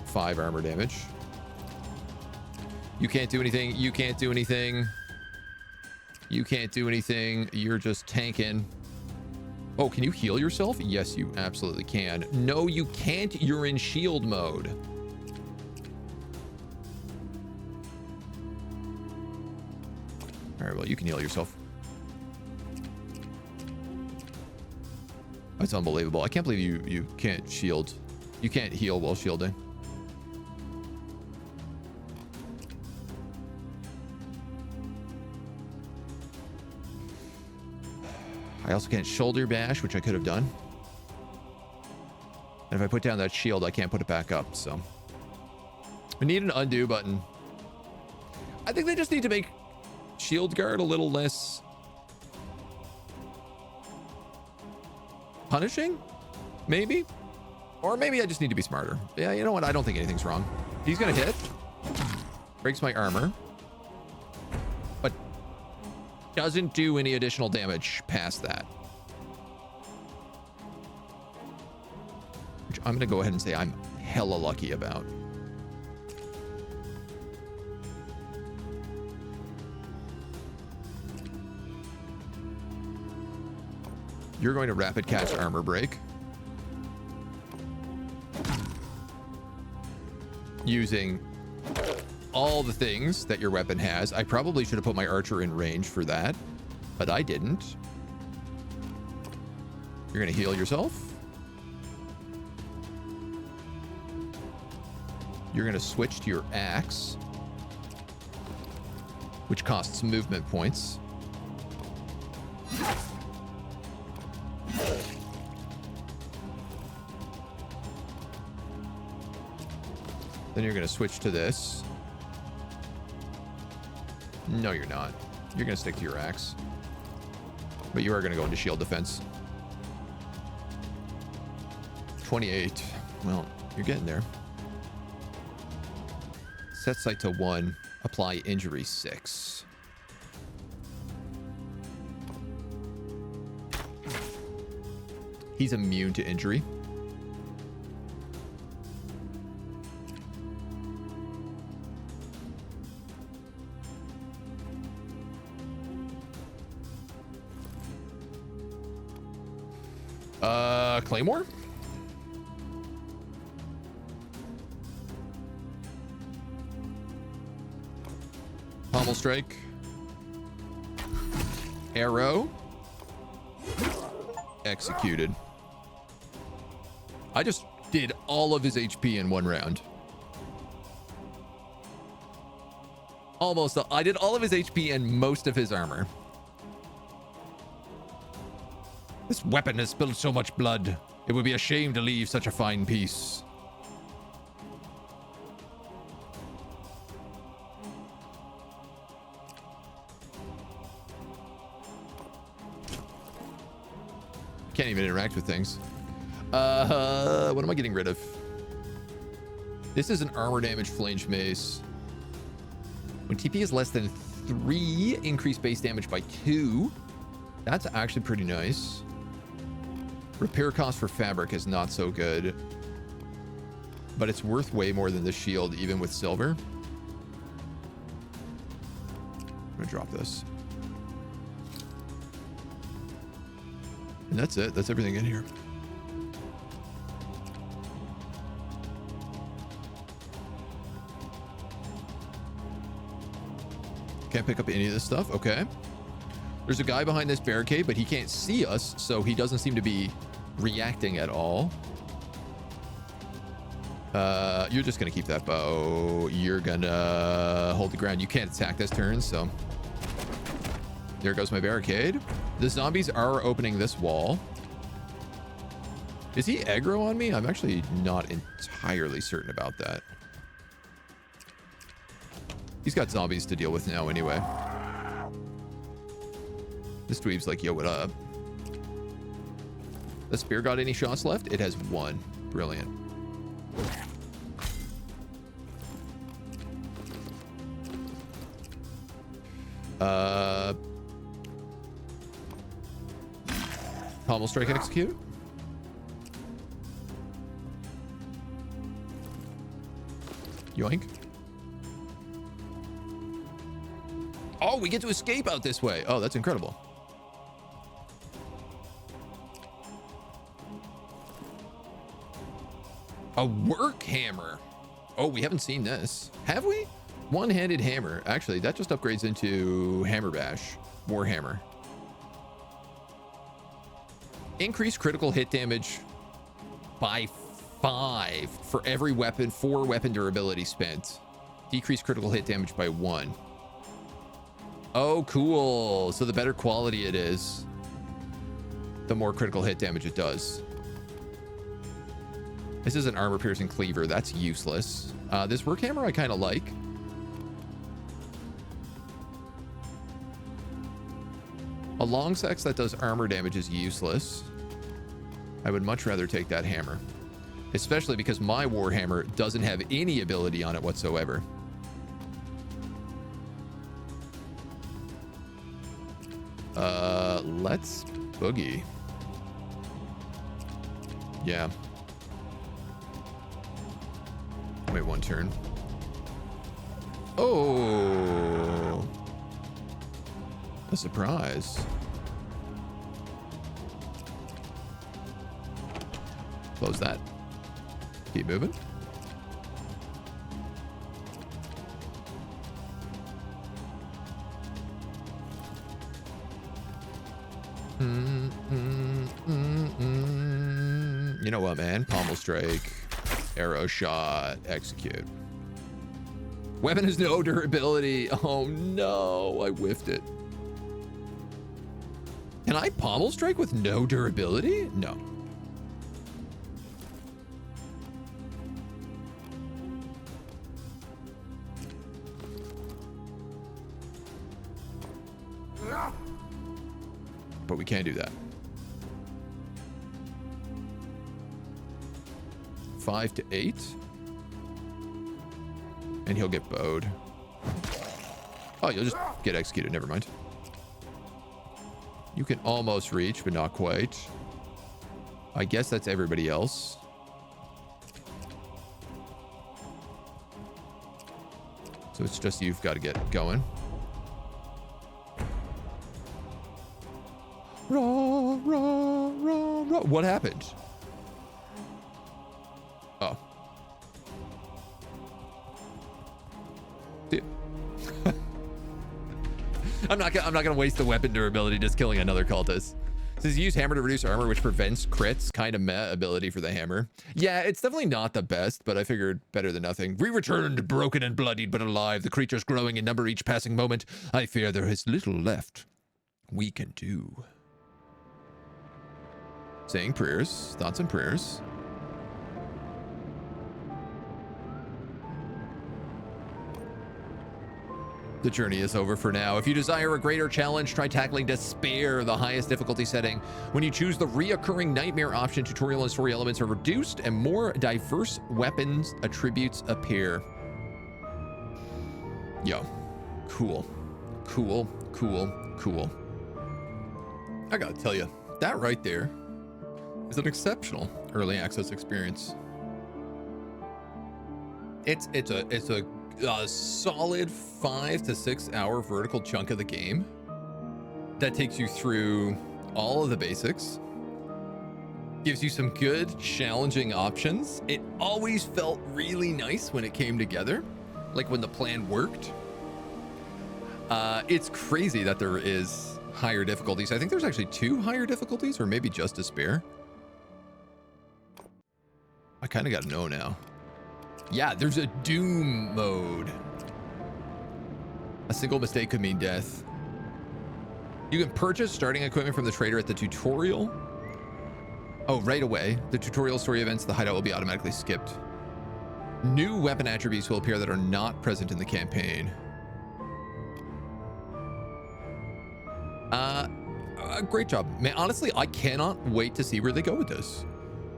5 armor damage. You can't do anything. You can't do anything. You can't do anything. You're just tanking. Oh, can you heal yourself? Yes, you absolutely can. No, you can't. You're in shield mode. All right, well, you can heal yourself. That's unbelievable. I can't believe you can't shield. You can't heal while shielding. I also can't shoulder bash, which I could have done. And if I put down that shield, I can't put it back up, so. We need an undo button. I think they just need to make shield guard a little less punishing, maybe? Or maybe I just need to be smarter. Yeah, you know what? I don't think anything's wrong. He's gonna hit. Breaks my armor. But doesn't do any additional damage past that. Which I'm gonna go ahead and say I'm hella lucky about. You're going to rapid cast armor break. Using all the things that your weapon has. I probably should have put my archer in range for that, but I didn't. You're going to heal yourself. You're going to switch to your axe, which costs movement points. Then you're going to switch to this. No, you're not. You're going to stick to your axe. But you are going to go into shield defense. 28. Well, you're getting there. Set sight to 1. Apply injury 6. He's immune to injury. Claymore? Pommel strike. Arrow. Executed. I just did all of his HP in one round. Almost. I did all of his HP and most of his armor. This weapon has spilled so much blood. It would be a shame to leave such a fine piece. Can't even interact with things. What am I getting rid of? This is an armor damage flinch mace. When TP is less than 3, increase base damage by 2. That's actually pretty nice. Repair cost for fabric is not so good, but it's worth way more than the shield, even with silver. I'm gonna drop this. And that's it. That's everything in here. Can't pick up any of this stuff. Okay. There's a guy behind this barricade, but he can't see us, so he doesn't seem to be reacting at all. You're just gonna keep that bow. You're gonna hold the ground. You can't attack this turn, so there goes my barricade. The zombies are opening this wall. Is he aggro on me? I'm actually not entirely certain about that. He's got zombies to deal with now anyway. This dweeb's like, yo, what up? The spear got any shots left? It has 1. Brilliant. Pommel strike execute. Yoink. Oh, we get to escape out this way. Oh, that's incredible. A work hammer. Oh, we haven't seen this. Have we? One-handed hammer. Actually, that just upgrades into hammer bash. Warhammer. Increase critical hit damage by 5 for every weapon, 4 weapon durability spent. Decrease critical hit damage by 1. Oh, cool. So the better quality it is, the more critical hit damage it does. This is an armor piercing cleaver. That's useless. This work hammer I kind of like. A long sex that does armor damage is useless. I would much rather take that hammer, especially because my warhammer doesn't have any ability on it whatsoever. Let's boogie. Yeah. Wait 1 turn. Oh, a surprise. Close that. Keep moving. You know what, man? Pommel strike, arrow shot, execute. Weapon has no durability. Oh no, I whiffed it. Can I pommel strike with no durability? No. But we can do that. 5 to 8. And he'll get bowed. Oh, you'll just get executed. Never mind. You can almost reach, but not quite. I guess that's everybody else. So it's just you've got to get going. Raw, raw, raw, raw. What happened? Oh. Dude. I'm not gonna waste the weapon durability just killing another cultist. Says you use hammer to reduce armor, which prevents crits. Kind of meh ability for the hammer. Yeah, it's definitely not the best, but I figured better than nothing. We returned, broken and bloodied, but alive. The creatures growing in number each passing moment. I fear there is little left we can do. Saying prayers, thoughts and prayers. The journey is over for now. If you desire a greater challenge, try tackling Despair, the highest difficulty setting. When you choose the reoccurring Nightmare option, tutorial and story elements are reduced and more diverse weapons attributes appear. Yo, cool, cool, cool, cool. I gotta tell you, that right there is an exceptional early access experience. It's a solid 5 to 6 hour vertical chunk of the game that takes you through all of the basics, gives you some good challenging options. It always felt really nice when it came together, like when the plan worked. It's crazy that there is higher difficulties. I think there's actually 2 higher difficulties, or maybe just Despair. I kind of got to know now. Yeah, there's a doom mode. A single mistake could mean death. You can purchase starting equipment from the trader at the tutorial. Oh, right away. The tutorial story events, the hideout will be automatically skipped. New weapon attributes will appear that are not present in the campaign. Great job. Man, honestly, I cannot wait to see where they go with this.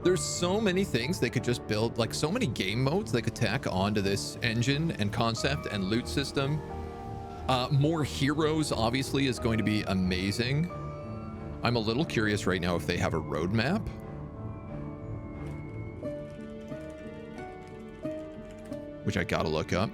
There's so many things they could just build, like so many game modes they could tack onto this engine and concept and loot system. More heroes obviously is going to be amazing. I'm a little curious right now if they have a roadmap. Which I gotta look up.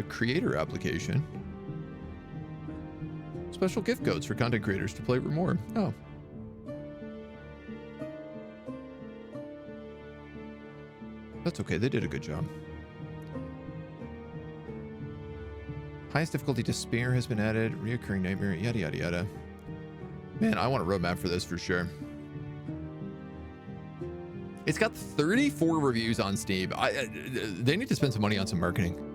Creator application. Special gift codes for content creators to play Remore. Oh. That's okay, they did a good job. Highest difficulty Despair has been added. Reoccurring Nightmare, yada yada yada. Man, I want a roadmap for this for sure. It's got 34 reviews on Steam. They need to spend some money on some marketing.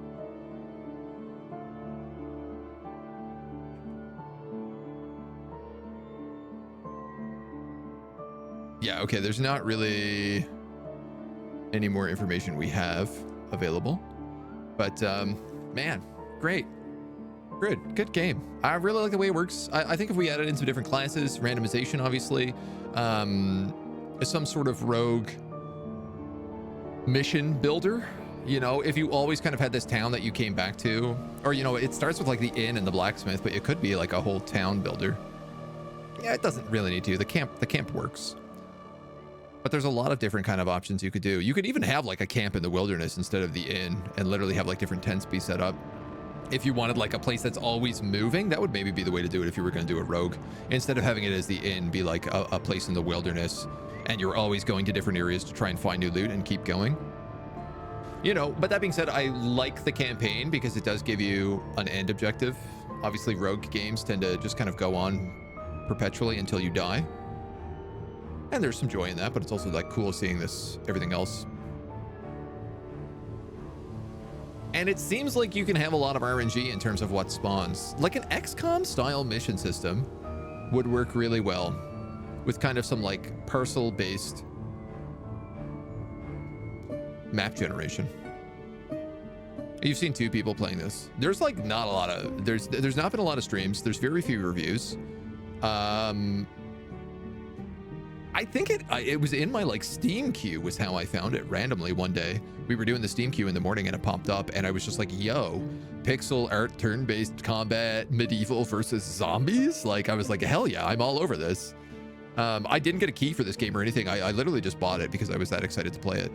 Yeah, okay, there's not really any more information we have available. But, man, great. Good game. I really like the way it works. I think if we added in some different classes, randomization, obviously, some sort of rogue mission builder, you know, if you always kind of had this town that you came back to, or, you know, it starts with like the inn and the blacksmith, but it could be like a whole town builder. Yeah, it doesn't really need to. The camp works. But there's a lot of different kind of options you could do. You could even have like a camp in the wilderness instead of the inn and literally have like different tents be set up. If you wanted like a place that's always moving, that would maybe be the way to do it if you were going to do a rogue. Instead of having it as the inn, be like a place in the wilderness and you're always going to different areas to try and find new loot and keep going. You know, but that being said, I like the campaign because it does give you an end objective. Obviously, rogue games tend to just kind of go on perpetually until you die. And there's some joy in that, but it's also like cool seeing this, everything else. And it seems like you can have a lot of RNG in terms of what spawns. Like an XCOM style mission system would work really well with kind of some like parcel based map generation. You've seen 2 people playing this. There's like not a lot of, there's not been a lot of streams. There's very few reviews. I think it was in my like Steam queue was how I found it randomly one day. We were doing the Steam queue in the morning and it popped up and I was just like, yo, pixel art, turn-based combat, medieval versus zombies. Like I was like, hell yeah, I'm all over this. I didn't get a key for this game or anything. I literally just bought it because I was that excited to play it,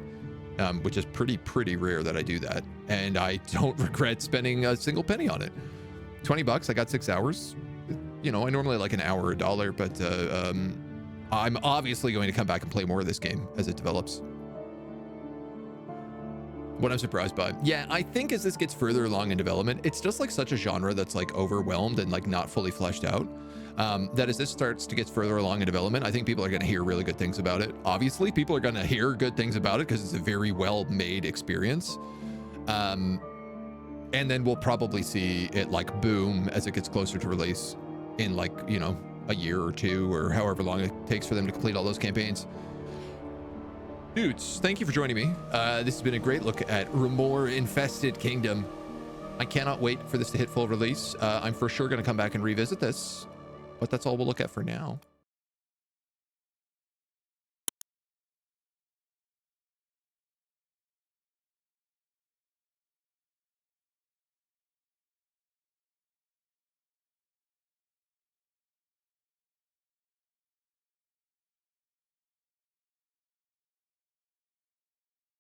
which is pretty rare that I do that. And I don't regret spending a single penny on it. $20, I got 6 hours. You know, I normally like an hour or $1, but I'm obviously going to come back and play more of this game as it develops. What I'm surprised by. Yeah, I think as this gets further along in development, it's just like such a genre that's like overwhelmed and like not fully fleshed out. That as this starts to get further along in development, I think people are going to hear really good things about it. Obviously, people are going to hear good things about it because it's a very well made experience. And then we'll probably see it like boom as it gets closer to release in like, you know, a year or two or however long it takes for them to complete all those campaigns. Dudes, thank you for joining me. This has been a great look at Remore Infested Kingdom. I cannot wait for this to hit full release. I'm for sure going to come back and revisit this, but that's all we'll look at for now.